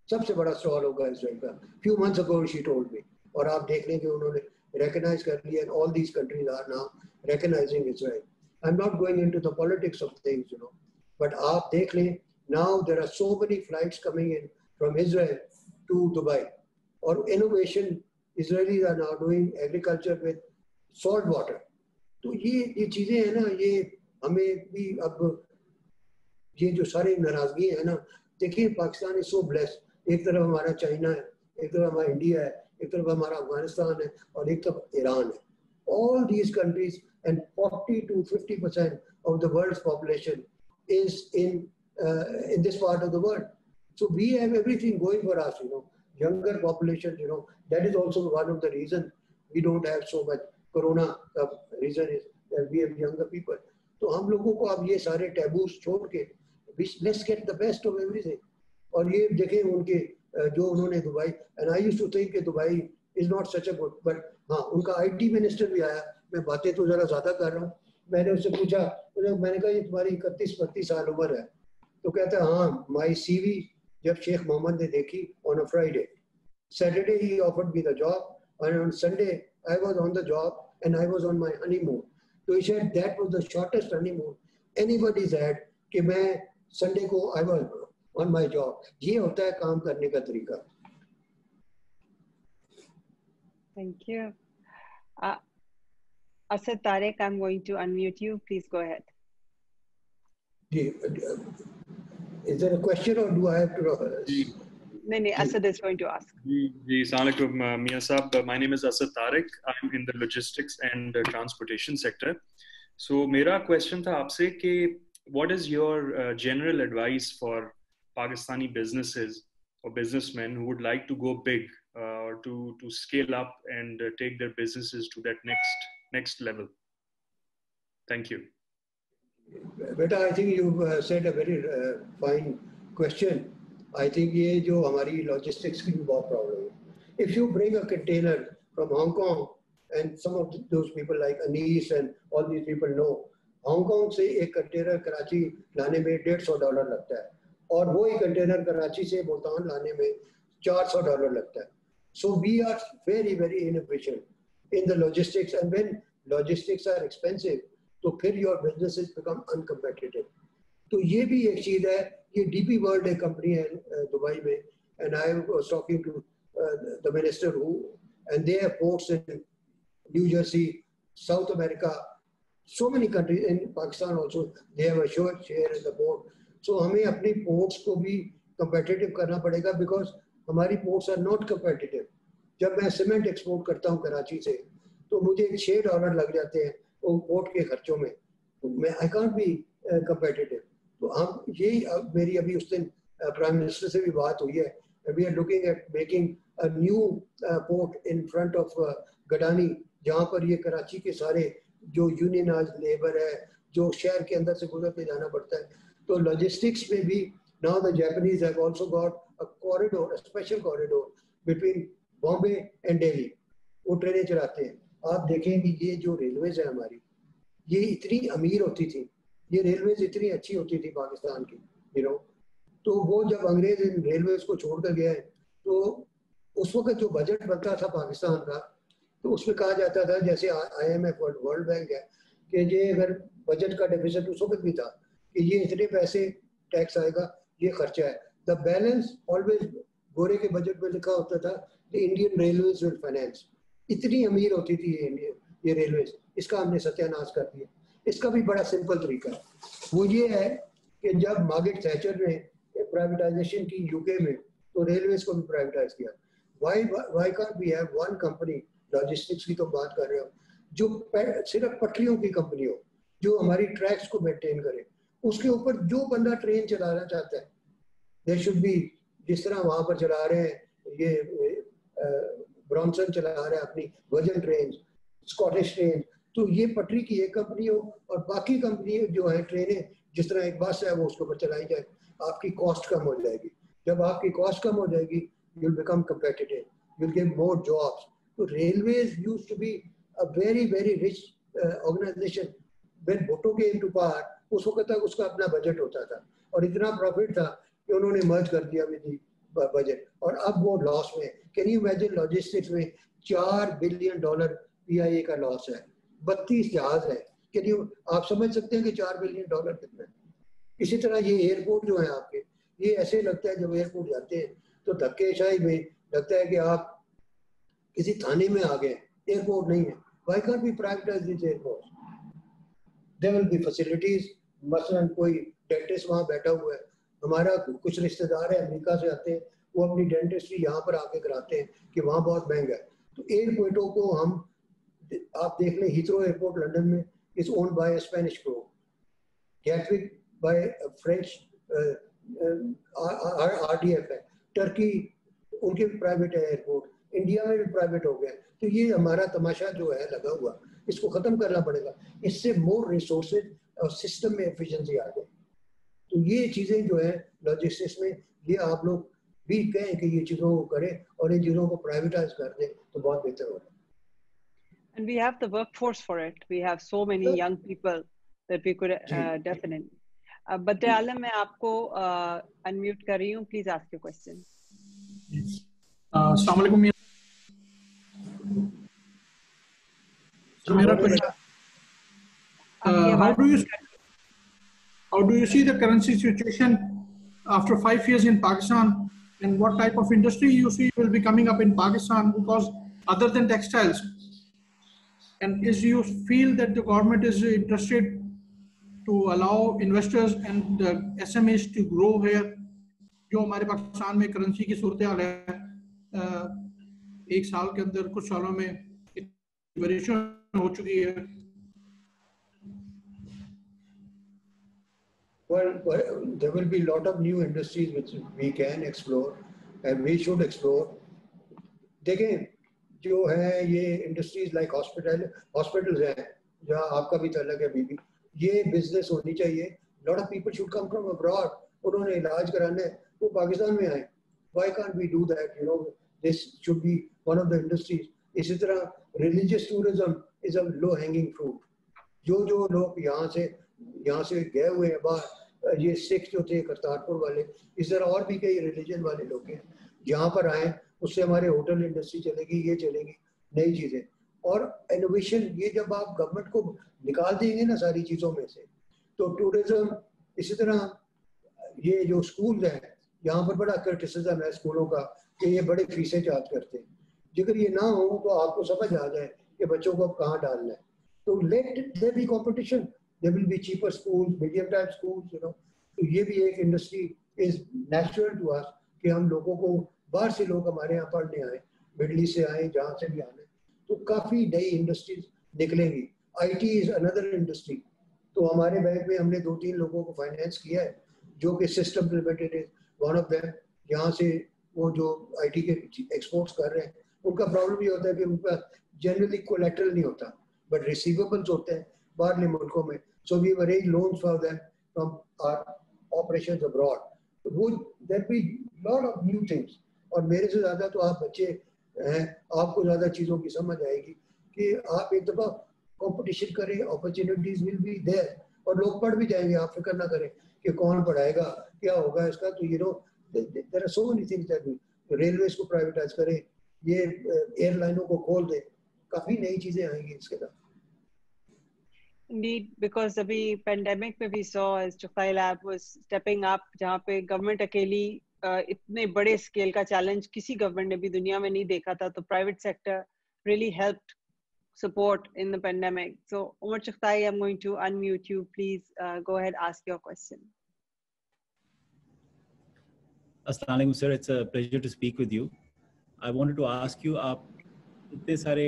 S2: सबसे बड़ा स्टॉल होगा इजराइल का. Few months ago she told me. और आप देख लें कि उन्होंने recognize कर लिया, and all these countries are now recognizing Israel. I'm not going into the politics of things, you know, but आप देख लें, now there are so many flights coming in from Israel to Dubai. और innovation, Israelis are now doing agriculture with salt water. तो ये चीजें हैं ना, ये हमें भी अब ये जो सारी नाराजगी है ना, देखिए पाकिस्तान is so blessed. एक तरफ हमारा चाइना है, एक तरफ हमारा इंडिया है, एक तरफ हमारा अफगानिस्तान है, और एक तरफ ईरान है. All these countries, and 40 to 50% of the world's population is in this part of the world. So we have everything going for us, you know. Younger population, you know, that is also one of the reasons we don't have so much. Corona का reason is that we have younger people. तो हम लोगों को अब ये सारे taboos छोड़ के let's get the best of everything. और ये देखें उनके जो उन्होंने Dubai, and I used to think कि Dubai is not such a good, but हाँ उनका IT मिनिस्टर भी आया. मैं बातें तो ज़रा ज़्यादा कर रहा हूँ. मैंने उससे पूछा, मैंने कहा ये तुम्हारी 31-32 साल उम्र है, तो कहता है हाँ. My CV जब शेख मोहम्मद ने देखी on a Friday, Saturday he offered me the job, and on Sunday I was on the job and I was on my honeymoon. So he said that was the shortest honeymoon anybody's had कि मैं Sunday को I was on my job. ये होता है काम करने का तरीका.
S1: Thank you. Asad Tariq, I'm going to unmute you. Please go ahead.
S2: Is there a question or do I have to?
S1: No, Asad is going to ask.
S12: Assalamu alaikum, Mia Saab. My name is Asad Tariq. I'm in the logistics and transportation sector. So, मेरा question था आपसे कि what is your general advice for Pakistani businesses or businessmen who would like to go big or to scale up and take their businesses to that next level? Thank you.
S2: Beta, I think you've said a very fine question. I think ये जो हमारी logistics की भी बहुत problem है. If you bring a container from Hong Kong, and some of those people like Anis and all these people know, Hong Kong से एक container Karachi लाने में $150 लगता है, और वो ही कंटेनर कराची से मुल्तान लाने में $400 लगता है. So we are very, very inefficient in the logistics, and when logistics are expensive, तो फिर your businesses become uncompetitive. तो ये भी एक चीज़ है. ये DP World एक कंपनी है दुबई में, and I was talking to the minister and they have ports in New Jersey, South America, so many countries, in Pakistan also, they have a share in the port. So हमें अपनी ports को भी competitive करना पड़ेगा, because हमारी ports are not competitive. जब मैं cement export करता हूँ कराची से तो मुझे $6 लग जाते हैं वो पोर्ट के खर्चों में, तो मैं आई कांट बी कंपेटिटिव। तो हम यही मेरी अभी उस दिन प्राइम मिनिस्टर से भी बात हुई है, we are looking at making a new port in front of Gadani, जहाँ पर ये कराची के सारे जो यूनियनाइज्ड लेबर है जो शहर के अंदर से गुजर के जाना पड़ता है, तो लॉजिस्टिक्स में भी now the Japanese have also got a corridor, a special corridor between Bombay and Delhi, वो ट्रेनें चलाते हैं। आप देखेंगे ये जो रेलवेज है हमारी, ये इतनी अमीर होती थी, ये रेलवेज इतनी अच्छी होती थी पाकिस्तान की, यू नो, तो वो जब अंग्रेज इन रेलवेज को छोड़ कर गए तो उस वक्त जो बजट बनता था पाकिस्तान का, तो उसमें कहा जाता था, जैसे IMF वर्ल्ड बैंक है, कि ये अगर बजट का डेफिसिट उस वक्त भी था कि ये इतने पैसे टैक्स आएगा, ये खर्चा है, द बैलेंस ऑलवेज गोरे के बजट में लिखा होता था the Indian railways will finance. इतनी अमीर होती थी ये रेलवेज, इसका हमने सत्यानाश कर दिया। इसका भी बड़ा सिंपल तरीका है, वो ये है कि जब मार्गरेट थैचर ने प्राइवेटाइजेशन की यूके में, तो रेलवेज को भी प्राइवेटाइज किया। Why can't we have one company, logistics की तो बात कर रहे हो, जो सिर्फ पटरियों की कंपनी हो, जो हमारी ट्रैक्स को मेंटेन करे, उसके ऊपर जो बंदा ट्रेन चलाना चाहता है, देयर शुड बी, जिस तरह वहां पर चला रहे हैं ये ब्रॉन्सन चला रहा है अपनी वर्जन ट्रेन, स्कॉटिश ट्रेन, तो ये पटरी की एक कंपनी हो और बाकी कंपनी जो है ट्रेनें, जिस तरह एक बस है वो उसके ऊपर चलाई जाए, आपकी कॉस्ट कम हो जाएगी। जब आपकी कॉस्ट कम हो जाएगी, you'll become competitive, you'll get more jobs. So railways used to be a very very rich organization. When Bhutto came to power, उस वक्त तक उसका अपना बजट होता था और इतना प्रॉफिट था कि उन्होंने मर्ज कर दिया विद बजट, और अब वो लॉस में। कैन यू इमेजिन लॉजिस्टिक्स में $4 बिलियन PIA का लॉस है, 32 जहाज है। कैन यू, आप समझ सकते हैं कि $4 बिलियन कितना है। इसी तरह ये एयरपोर्ट जो है आपके, ये ऐसे लगता है जब एयरपोर्ट जाते हैं तो धक्केशाही में लगता है कि आप किसी थाने में आ गए, एयरपोर्ट नहीं है। Why can't we privatize these airports? There will be facilities. मसलन कोई डेंटिस्ट वहाँ बैठा हुआ है, हमारा कुछ रिश्तेदार है अमेरिका से आते हैं, वो अपनी डेंटिस्ट्री यहाँ पर आके कराते हैं कि वहाँ बहुत महंगा है। तो एयरपोर्टों को हम, आप देख लें, हीथ्रो एयरपोर्ट लंदन में is owned by a Spanish group, Gatwick by French RDF है, टर्की उनके भी प्राइवेट है एयरपोर्ट, इंडिया में भी प्राइवेट हो गया। तो ये हमारा तमाशा जो है लगा हुआ, इसको खत्म करना पड़ेगा। इससे मोर रिसोर्सेज और सिस्टम में एफिशिएंसी आ जाए। तो ये चीजें जो है लॉजिस्टिक्स में, ये आप लोग भी कहें कि ये चीजों को करें और इन चीजों को प्राइवेटाइज कर दें तो बहुत बेहतर होगा।
S1: And we have the workforce for it. We have so many young people that we could definitely. But Alam, मैं आपको unmute कर रही हूँ. Please ask your question.
S13: अस्सलाम वालेकुम। मेरा question, how do you see the currency situation after 5 years in Pakistan, and what type of industry you see will be coming up in Pakistan, because other than textiles, and is you feel that the government is interested to allow investors and the SMEs to grow here? जो हमारे पाकिस्तान में currency की सूरत हाल है, एक साल के अंदर कुछ सालों में वेरिएशन हो चुकी है।
S2: Well, there will be a lot of new industries which we can explore and we should explore. देखें, जो है ये इंडस्ट्रीज लाइक हॉस्पिटल्स हैं, जहाँ आपका भी तल्लक है बीबी, ये बिजनेस होनी चाहिए। Lot of people should come from abroad, उन्होंने इलाज कराना है वो पाकिस्तान में आए। Why can't we do that? You know, this should be one of the industries. इसी तरह religious tourism is a low hanging fruit. जो लोग यहाँ से गए हुए हैं बाहर, ये सिख जो थे करतारपुर वाले, इस तरह और भी कई रिलीजन वाले लोग हैं, यहाँ पर आए, उससे हमारे होटल इंडस्ट्री चलेगी, ये चलेगी, नई चीज़ें और इनोवेशन। ये जब आप गवर्नमेंट को निकाल देंगे ना सारी चीज़ों में से, तो टूरिज्म, इसी तरह ये जो स्कूल हैं, यहाँ पर बड़ा क्रिटिसिज्म है स्कूलों का कि ये बड़े फीसें चार्ज करते हैं। अगर ये ना हो तो आपको समझ आ जाए कि बच्चों को अब कहाँ डालना है, तो let there be competition, there will be cheaper school, medium type schools, you know. तो ये भी एक industry is natural to us कि हम लोगों को, बाहर से लोग हमारे यहाँ पढ़ने आए, मिडल ईस्ट से आए, जहाँ से भी आने, तो काफ़ी नई इंडस्ट्रीज निकलेंगी। IT is another industry. तो हमारे बैंक में हमने 2-3 लोगों को फाइनेंस किया है जो कि सिस्टम लिमिटेड है वन ऑफ देम, यहाँ से वो जो IT के एक्सपोर्ट्स कर रहे हैं, उनका प्रॉब्लम ये होता है कि उनका जनरली कोलेटरल नहीं होता, बट रिसीवेबल्स होते हैं बाहरले मुल्कों में। So we arrange loans for them from our operations abroad. वो there be lot of new things. और मेरे से ज़्यादा तो आप बच्चे हैं, आपको ज़्यादा चीज़ों की समझ आएगी कि आप एक दफ़ा कंपटीशन करें, अपॉर्चुनिटीज विल बी देयर, और लोग पढ़ भी जाएंगे, आप फिक्र ना करें कि कौन पढ़ाएगा, क्या होगा इसका। तो there are so many things that railways को प्राइवेटाइज करें, ये एयरलाइनों को खोल दें, काफ़ी नई चीज़ें आएंगी इसके साथ।
S1: Indeed, because अभी pandemic में we saw as Chughtai Lab was stepping up, जहाँ पे government अकेली इतने बड़े scale का challenge किसी government ने भी दुनिया में नहीं देखा था, तो private sector really helped support in the pandemic. So Umar Chughtai, I'm going to unmute you. Please go ahead, ask your question.
S14: Assalamu alaikum, sir. It's a pleasure to speak with you. I wanted to ask you, आप इतने सारे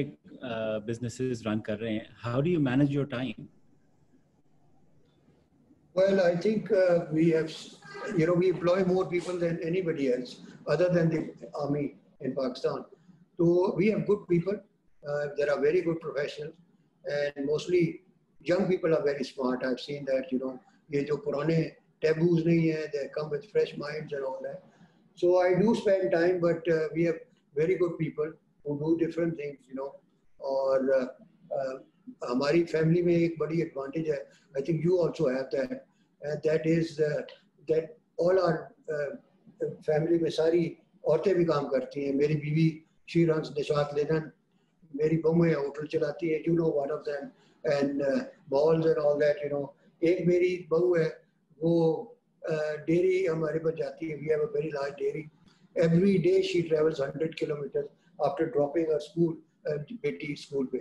S14: businesses run कर रहे हैं, how do you manage your time?
S2: Well, I think we have, we employ more people than anybody else other than the army in Pakistan. So we have good people. There are very good professionals, and mostly young people are very smart. I've seen that, ये जो पुराने taboos नहीं है, they come with fresh minds and all that. So I do spend time, but we have very good people who do different things, और हमारी family में एक बड़ी advantage है. I think you also have that, and that is that all our family में सारी औरतें भी काम करती हैं. मेरी बीवी she runs Nishat Linen, मेरी बहू है होटल चलाती है, one of them, and malls and all that, एक मेरी बहू है वो डेयरी हमारे पास जाती है. We have a very large dairy. Every day she travels 100 kilometers after dropping her school, बेटी स्कूल पे.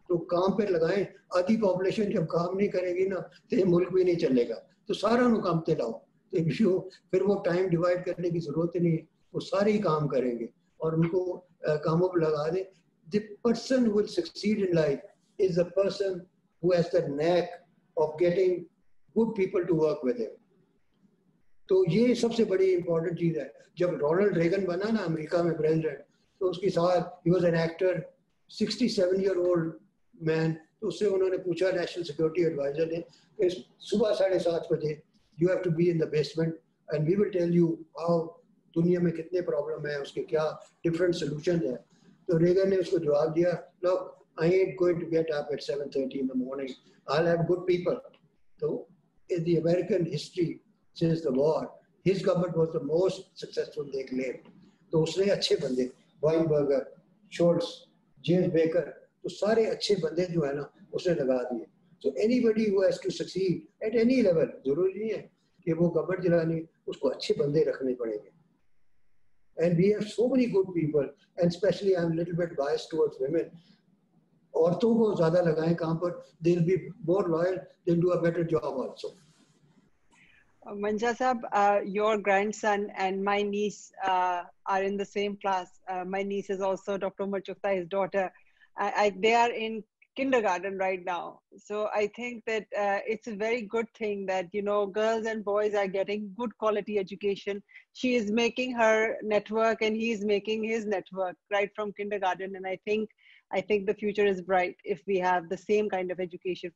S2: तो काम पे लगाएं. आधी पॉपुलेशन जब काम नहीं करेगी ना तो ये मुल्क भी नहीं चलेगा. तो सारा उनको काम पे लाओ, तो फिर वो टाइम डिवाइड करने की जरूरत नहीं है, वो सारे ही काम करेंगे और उनको कामों पे लगा दें. The person who will succeed in life is the person who has the knack of getting good people to work with him. तो ये सबसे बड़ी इम्पोर्टेंट चीज़ है. जब रोनाल्ड रेगन बना ना अमेरिका में प्रेसिडेंट, तो उसके साथ he was an actor, 67-year-old man. तो उससे उन्होंने पूछा नेशनल सिक्योरिटी एडवाइजर ने कि सुबह 7:30 बजे you have to be in the basement and we will tell you how दुनिया में कितने प्रॉब्लम है, उसके क्या डिफरेंट सॉल्यूशन है. तो रेगन ने उसको जवाब दिया, look, I ain't going to get up at 7:30 in the morning. I'll have good people. So in the American history since the war, his government was the most successful they claimed. तो उसने अच्छे बंदे, Weinberger, शोल्ट्स, James baker, तो सारे अच्छे बंदे जो है ना उसने लगा दिए. So anybody who has to succeed at any level, जरूरी नहीं है कि वो गवर्नमेंट चलानी, उसको अच्छे बंदे रखने पड़ेंगे. And we have so many good people, and especially I'm a little bit biased towards women. औरतों को ज़्यादा लगाएं काम पर, they'll be more loyal, they'll do a better job also.
S1: Manja Sahab, your grandson and my niece are in the same class. My niece is also Dr. Umar Chughtai, his daughter. They are in kindergarten right now. So I think that it's a very good thing that, girls and boys are getting good quality education. She is making her network and he is making his network right from kindergarten. And I think the future is bright if we have the same kind of education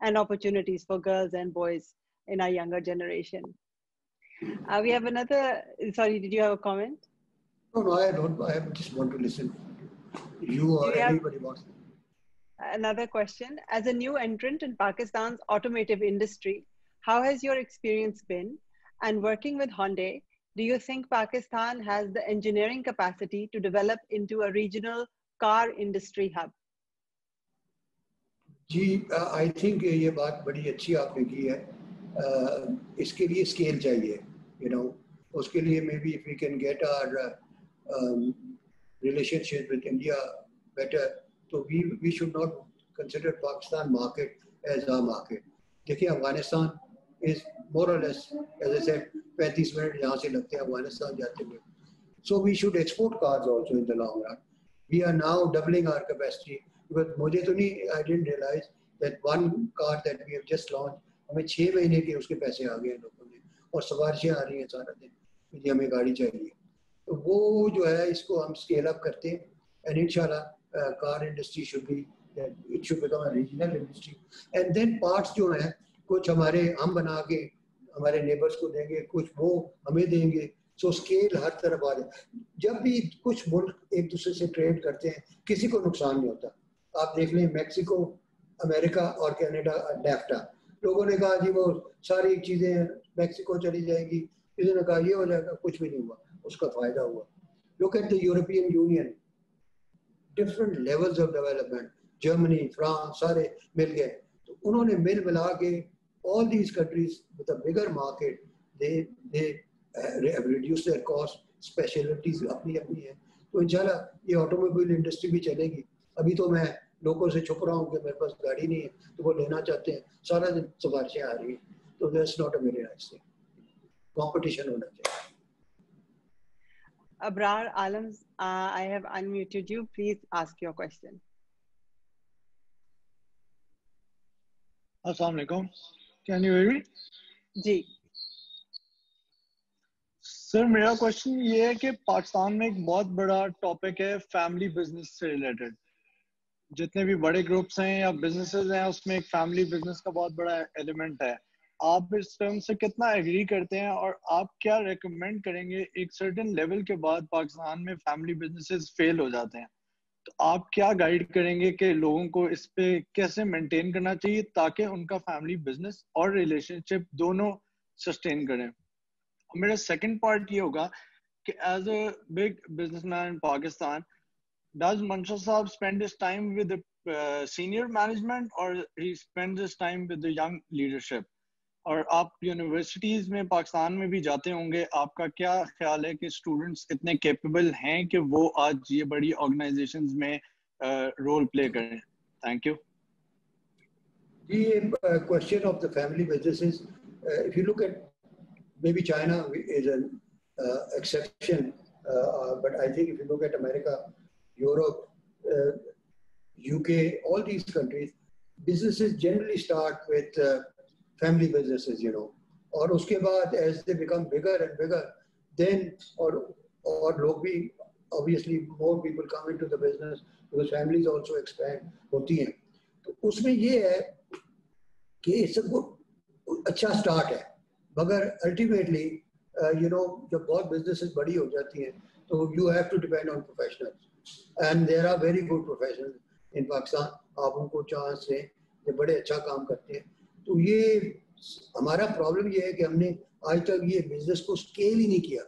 S1: and opportunities for girls and boys in our younger generation. We have another, sorry, did you have a comment?
S2: No, I don't. I just want to listen. You or anybody wants.
S1: Another question. As a new entrant in Pakistan's automotive industry, how has your experience been? And working with Hyundai, do you think Pakistan has the engineering capacity to develop into a regional car industry hub?
S2: Ji, I think ये बात बड़ी अच्छी आपने की है. इसके लिए scale चाहिए, उसके लिए maybe if we can get our relationship with India better, so we should not consider Pakistan market as our market. देखिए Afghanistan is more or less, as I said, 35 minute यहाँ से लगते हैं अफगानिस्तान जाते हुए. So we should export cars also in the long run. We are now doubling our capacity. Because मुझे तो नहीं, I didn't realize that one car that we have just launched, हमें 6 महीने के उसके पैसे आ गए लोगों ने, और सिफारिशें आ रही हैं सारा दिन कि हमें गाड़ी चाहिए. तो वो जो है इसको हम स्केल अप करते हैं, and इंशाल्लाह car industry should be, it should become a regional industry. And then parts जो हैं कुछ हमारे हम बना के हमारे नेबर्स को देंगे, कुछ वो हमें देंगे. सो स्केल हर तरफ आ जाए. जब भी कुछ मुल्क एक दूसरे से ट्रेड करते हैं किसी को नुकसान नहीं होता. आप देख लें मैक्सिको, अमेरिका और कनाडा NAFTA, लोगों ने कहा जी वो सारी चीज़ें मैक्सिको चली जाएंगी, किसी ने कहा ये हो जाएगा, कुछ भी नहीं हुआ, उसका फ़ायदा हुआ. Look at the European union, different levels of development, Germany, France, सारे मिल गए. तो उन्होंने मिल मिला के all these countries with a bigger market, they have reduced their cost, specialties अपनी अपनी है. तो इंशाल्लाह ये ऑटोमोबाइल इंडस्ट्री भी चलेगी. अभी तो मैं लोगों से छुप रहा हूँ कि मेरे पास गाड़ी नहीं है, तो वो लेना चाहते हैं, सारा दिन सिफारिशें आ रही हैं. तो that's not a very nice thing. Competition होना चाहिए.
S1: Abrar Alam, I have unmuted you. Please ask your question.
S15: Assalamu alaikum. Can you hear me?
S1: जी.
S15: सर मेरा क्वेश्चन ये है कि पाकिस्तान में एक बहुत बड़ा टॉपिक है फैमिली बिजनेस से रिलेटेड. जितने भी बड़े ग्रुप्स हैं या बिजनेसेस हैं उसमें एक फैमिली बिजनेस का बहुत बड़ा एलिमेंट है. आप इस टर्म से कितना एग्री करते हैं और आप क्या रेकमेंड करेंगे? एक सर्टेन लेवल के बाद पाकिस्तान में फैमिली बिजनेसेस फेल हो जाते हैं, तो आप क्या गाइड करेंगे कि लोगों को इस पे कैसे मेंटेन करना चाहिए ताकि उनका फैमिली बिजनेस और रिलेशनशिप दोनों सस्टेन करें? और मेरा सेकंड पार्ट ये होगा कि as a big businessman in Pakistan, does Mansha साहब spend his time with the senior management और he spend his time with the young leadership? और आप यूनिवर्सिटीज में पाकिस्तान में भी जाते होंगे, आपका क्या ख्याल है कि स्टूडेंट्स इतने कैपेबल हैं कि वो आज ये बड़ी ऑर्गेनाइजेशंस में रोल प्ले करें? Thank you.
S2: The question of the family businesses, if you look at maybe China is an exception, but I think if you look at America, Europe, UK, all these countries, businesses generally start with family businesses, you know, और उसके बाद as they become bigger and bigger, then और लोग भी obviously more people come into the business because families also expand होती हैं. तो उसमें ये है कि ये सब अच्छा स्टार्ट है, मगर अल्टीमेटली जब बहुत बिजनेसेस बड़ी हो जाती हैं तो you have to depend on professionals and there are very good professionals in Pakistan. आप उनको चांस दें, ये बड़े अच्छा काम करते हैं. तो ये हमारा प्रॉब्लम ये है कि हमने आज तक ये बिजनेस को स्केल ही नहीं किया.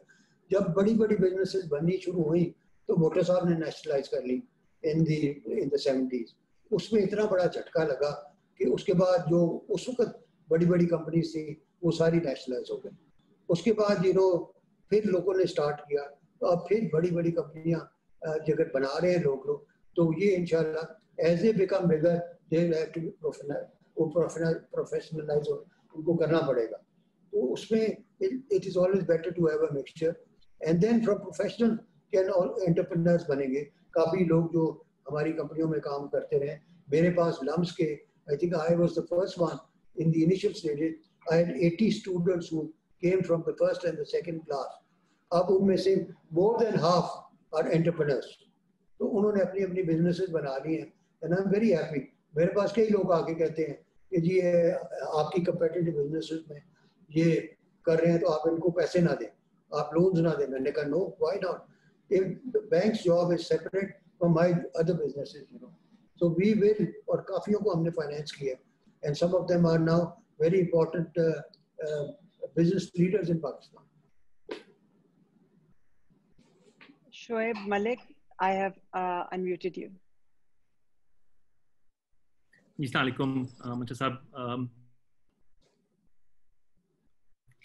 S2: जब बड़ी बड़ी बिजनेसेस बननी शुरू हुई तो मोटर साहब ने नेशनलाइज कर ली इन द 70s. उसमें इतना बड़ा झटका लगा कि उसके बाद जो उस वक्त बड़ी बड़ी कंपनीज थी वो सारी नेशनलाइज हो गई. उसके बाद फिर लोगों ने स्टार्ट किया, तो अब फिर बड़ी बड़ी कंपनियां जगह बना रहे हैं लोग. तो ये इंशाल्लाह as a become bigger they have to professionalise उनको करना पड़ेगा. तो उसमें it is always better to have a mixture and then from professional can entrepreneurs बनेंगे. काफ़ी लोग जो हमारी कंपनियों में काम करते रहे, मेरे पास लम्स के I think I was the first one in the initial stages. I had 80 students who came from the first and the second class. अब उनमें से more than half are entrepreneurs. तो उन्होंने अपनी अपनी बिजनेसेस बना ली हैं and I am very happy. मेरे पास कई लोग आके कहते हैं कि जी आपकी कंपेटिटिव बिजनेसेस में ये कर रहे हैं तो आप इनको पैसे ना दें, आप लोन्स ना दें. मैंने कहा no, why not? If the bank's job is separate from my other businesses, so we will, और काफियों को हमने finance किया, and some of them are now very important business leaders in Pakistan.
S1: Shoaib Malik, I have unmuted you.
S16: Assalamualaikum, Manshur Saab.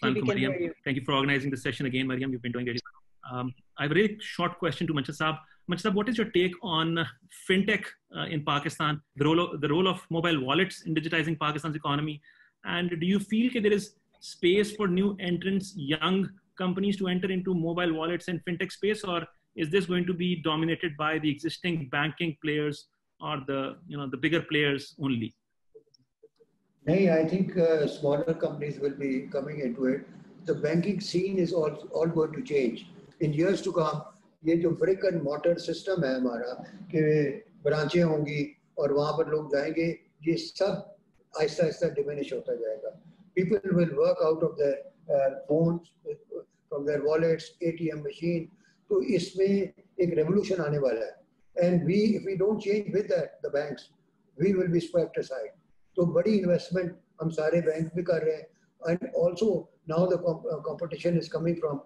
S16: Thank you for organizing this session again, Mariam. You've been doing very well. I have a really short question to Manshur Saab. Manshur Saab, what is your take on fintech in Pakistan, the role of mobile wallets in digitizing Pakistan's economy? And do you feel that there is space for new entrants, young companies to enter into mobile wallets and fintech space, or is this going to be dominated by the existing banking players or the bigger players only?
S2: No, I think smaller companies will be coming into it. The banking scene is all going to change. In years to come, ये जो brick and mortar system है हमारा कि ब्रांचें होंगी और वहाँ पर लोग जाएंगे, ये सब आहिस्ता आहिस्ता diminish होता जाएगा. People will work out of their phones, from their wallets, ATM machine. तो इसमें एक revolution आने वाला है. And if we don't change with that, the banks, we will be swept aside. तो बड़ी investment हम सारे बैंक भी कर रहे हैं. And also now the competition is coming from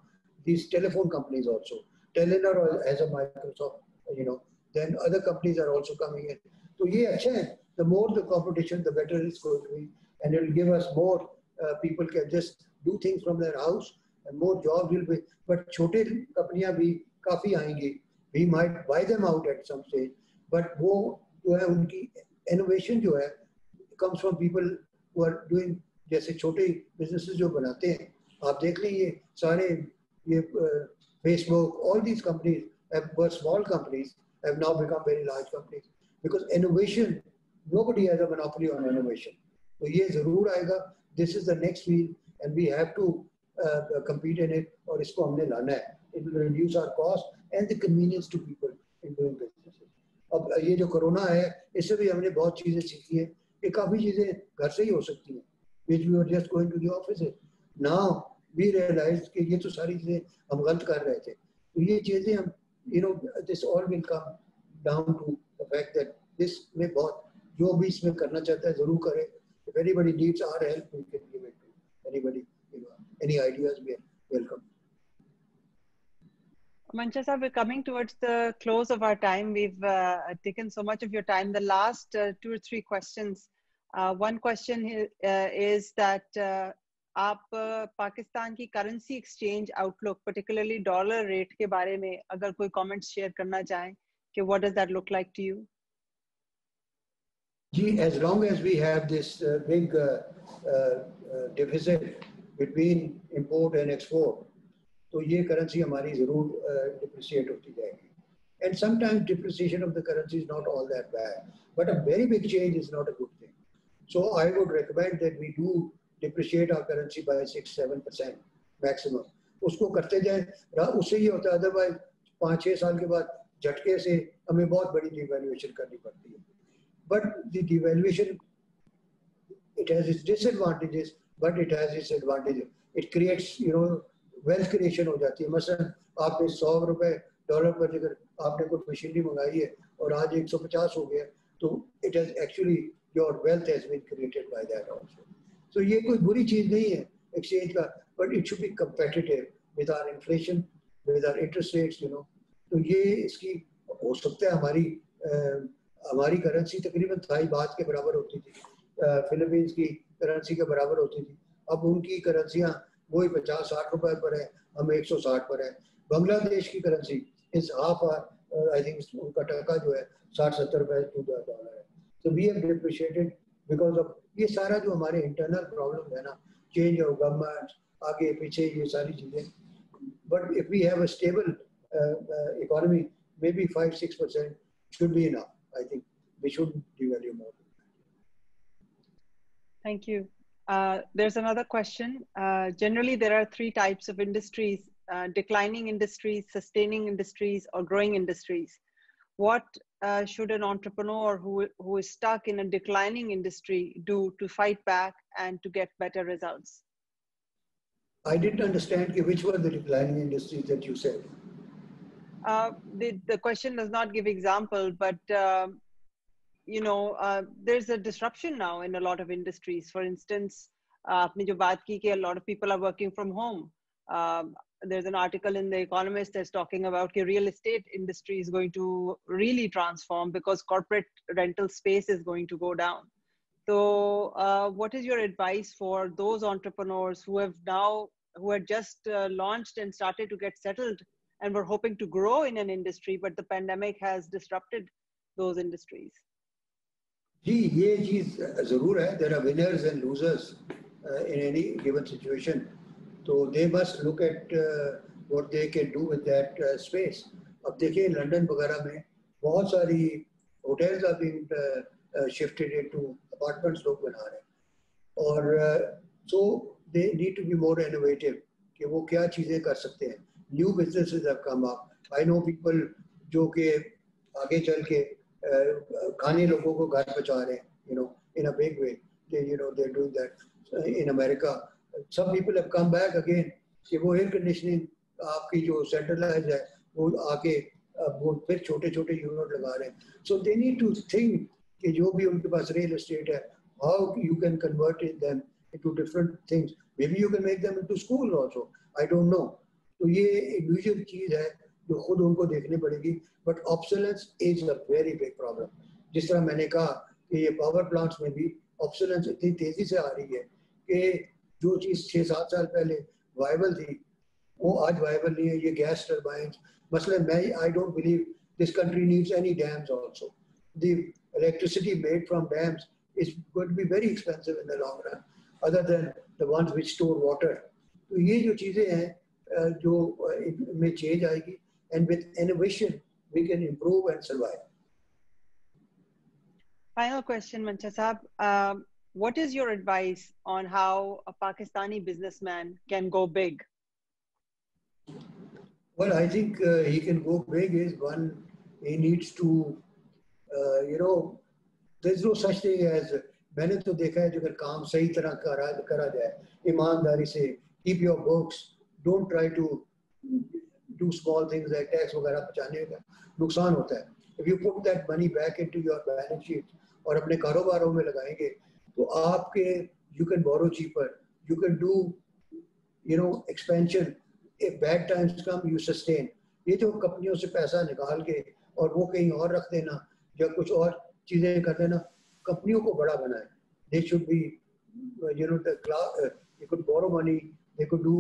S2: these telephone companies also. Telenor has a Microsoft, then other companies are also coming in. So ये अच्छा है. The more the competition, the better it's going to be, and it will give us more people can just do things from their house, and more jobs will be. But छोटे कंपनियां भी काफी आएंगी. We might buy them out at some stage, but वो जो है उनकी innovation जो है comes from people who are doing जैसे छोटे businesses जो बनाते हैं. आप देख लीजिए सारे ये Facebook, all these companies were small companies have now become very large companies because innovation, nobody has a monopoly on innovation. So ये जरूर आएगा. This is the next field, and we have to compete in it. और इसको हमने लाना है. It will reduce our cost and the convenience to people in doing businesses. अब ये जो कोरोना है, इससे भी हमने बहुत चीजें सीखी हैं. ये काफी चीजें घर से ही हो सकती हैं, which we were just going to the offices. Now we realized कि ये तो सारी चीजें हम गलत कर रहे थे. तो ये चीजें हम, this all will come down to the fact that this में बहुत जो भी इसमें करना चाहता है जरूर करे. If anybody needs our help, we can give it to anybody. Any ideas, we are welcome.
S1: Mancha sir, we're coming towards the close of our time. We've taken so much of your time. The last 2 or 3 questions. One question is that आप पाकिस्तान की currency exchange outlook, particularly dollar rate के बारे में अगर कोई comments share करना चाहें कि what does that look like to you?
S2: As long as we have this big deficit between import and export, तो ये currency हमारी ज़रूर depreciate होती जाएगी. And sometimes depreciation of the currency is not all that bad, but a very big change is not a good thing. So I would recommend that we do depreciate our currency by 6-7% maximum. उसको करते जाएं. उससे ये होता है, otherwise 5-6 साल के बाद झटके से हमें बहुत बड़ी devaluation करनी पड़ती है. But the devaluation, it has its disadvantages, but it has its advantages. It creates, wealth creation हो जाती है. मसलन आपने $100 पर अगर आपने कोई मशीनरी मंगाई है और आज 150 हो गया, तो it has actually, your wealth has been created by that also. So ये कोई बुरी चीज नहीं है exchange का, but it should be competitive with our inflation, with our interest rates, तो ये इसकी हो सकता है हमारी करेंसी तकरीबन थाई बात के बराबर होती थी, फिलीपींस की करेंसी के बराबर होती थी. अब उनकी करेंसियां वही 50-60 रुपए पर है, हम 160 पर है. बांग्लादेश की currency is half, I think उनका टका जो है 60-70 रुपए टू द डॉलर है. So we have depreciated because of ये सारा जो हमारे internal problem है ना, change of government, आगे पीछे ये सारी चीजें. But if we have a stable economy, maybe 5-6% should be enough. I think we shouldn't devalue more.
S1: Thank you. There's another question. Generally, there are 3 types of industries: declining industries, sustaining industries, or growing industries. What should an entrepreneur who is stuck in a declining industry do to fight back and to get better results?
S2: I didn't understand which were the declining industries that you said.
S1: The question does not give example, but there's a disruption now in a lot of industries. For instance, आपने जो बात की कि a lot of people are working from home. There's an article in The Economist that's talking about the real estate industry is going to really transform because corporate rental space is going to go down. So what is your advice for those entrepreneurs who had just launched and started to get settled and were hoping to grow in an industry, but the pandemic has disrupted those industries?
S2: जी ये चीज जरूर है. There are winners and losers in any given situation. So they must look at what they can do with that space. अब देखिए London वगैरह में बहुत सारी hotels are being shifted into apartments लोग बना रहे हैं और so they need to be more innovative कि वो क्या चीज़ें कर सकते हैं. New businesses have come up. I know people जो कि आगे चल के खाने लोगों को घर पहुंचा रहे हैं, you know, in a big way. They're doing that in America. Some people have come back again कि वो एयर कंडीशनिंग आपकी जो सेंट्रलाइज है वो आके वो फिर छोटे छोटे यूनिट लगा रहे हैं. सो दे नीड टू थिंक कि जो भी उनके पास रियल एस्टेट है, how you can convert them into different things. May be you can make them into school also. I don't no. तो ये इंडिविजुअल चीज है जो खुद उनको देखनी पड़ेगी. But obsolescence is a very big problem. जिस तरह मैंने कहा कि ये पावर प्लांट्स में भी ऑब्सोलेंस इतनी तेजी से आ रही है कि जो चीज़ 6-7 साल पहले वायबल थी वो आज वायबल नहीं है. ये गैस टर्बाइंस मसलन मैं I don't believe this country needs any dams also. The electricity made from dams is going to be very expensive in the long run other than the ones which store water. तो ये जो चीज़ें हैं जो में change आएगी and with innovation we can improve and survive.
S1: Final question, Mancha Saab. What is your advice on how a Pakistani businessman can go big?
S2: Well, I think he can go big is one, he needs to, there's no such thing as, मैंने तो देखा है अगर काम सही तरह करा जाए ईमानदारी से, keep your books, don't try to do small things like tax वगैरह बचाने का नुकसान होता है. If you put that money back into your balance sheet और अपने कारोबारों में लगाएंगे तो आपके you can borrow cheaper, you can do expansion. If bad times come, you sustain. ये जो कंपनियों से पैसा निकाल के और वो कहीं और रख देना या कुछ और चीजें कर देना, कंपनियों को बड़ा बनाए. They should be, they could borrow money, they could do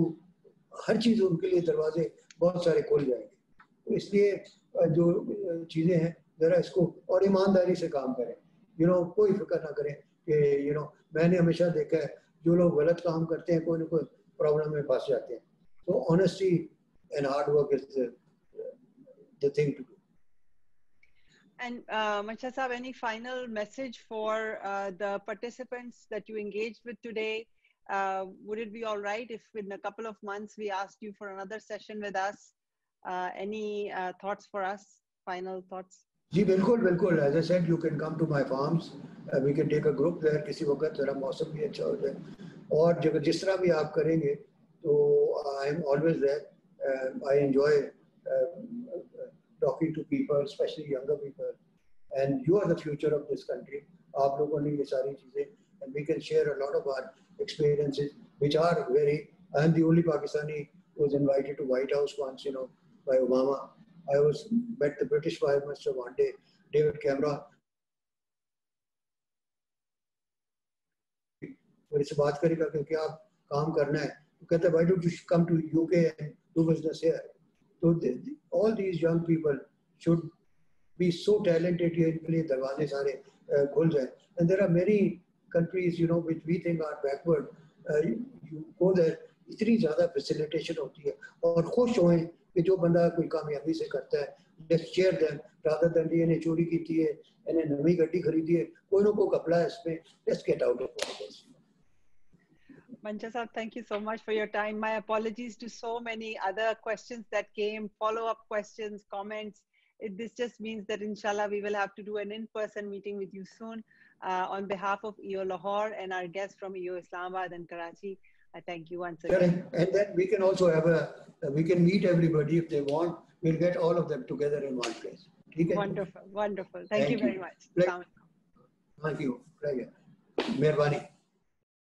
S2: हर चीज उनके लिए दरवाजे बहुत सारे खोल जाएंगे. तो इसलिए जो चीजें हैं जरा इसको और ईमानदारी से काम करें. कोई फिक्र ना करें कि मैंने हमेशा देखा है जो लोग गलत काम करते हैं कोई ना कोई प्रॉब्लम में फंस जाते हैं. तो honesty and hard work is the thing to do.
S1: And Mancha Saab, any final message for the participants that you engaged with today? Would it be all right if in a couple of months we asked you for another session with us? Any thoughts for us? Final thoughts?
S2: जी बिल्कुल बिल्कुल. As I said, you can come to my farms. We can take a group there. किसी वक्त जरा मौसम भी अच्छा हो जाए और जब जिस तरह भी आप करेंगे तो I am always there. I enjoy talking to people, especially younger people. And you are the future of this country. आप लोगों ने ये सारी चीजें, and we can share a lot of our experiences, which are very. I am the only Pakistani who was invited to White House once, by Obama. I met the British Prime Minister one day, David Cameron. और इससे बात करेगा कि क्या काम करना है, तो कहता है, why don't you come to UK and do business here? So all these young people should be so talented कि इनके लिए दरवाजे सारे खुल जाए. And there are many countries, which we think are backward. You go there, इतनी ज़्यादा facilitation होती है और खुश होएं कि जो बंदा कोई कामयाबी से करता है. Just share them rather than इन्हें चोरी की थी है, इन्हें नवी गड्डी खरीदी है, कोई ना कोई कपड़ा है इसमें. Just get out of this.
S1: Mancha Saab, thank you so much for your time. My apologies to so many other questions that came, follow-up questions, comments. This just means that inshallah we will have to do an in-person meeting with you soon. On behalf of EO Lahore and our guests from EO Islamabad and Karachi, I thank you once again.
S2: And then we can also we can meet everybody if they want. We'll get all of them together in one place.
S1: Wonderful, wonderful. Thank you very much.
S2: Thank you. Pleasure. Mehrbani.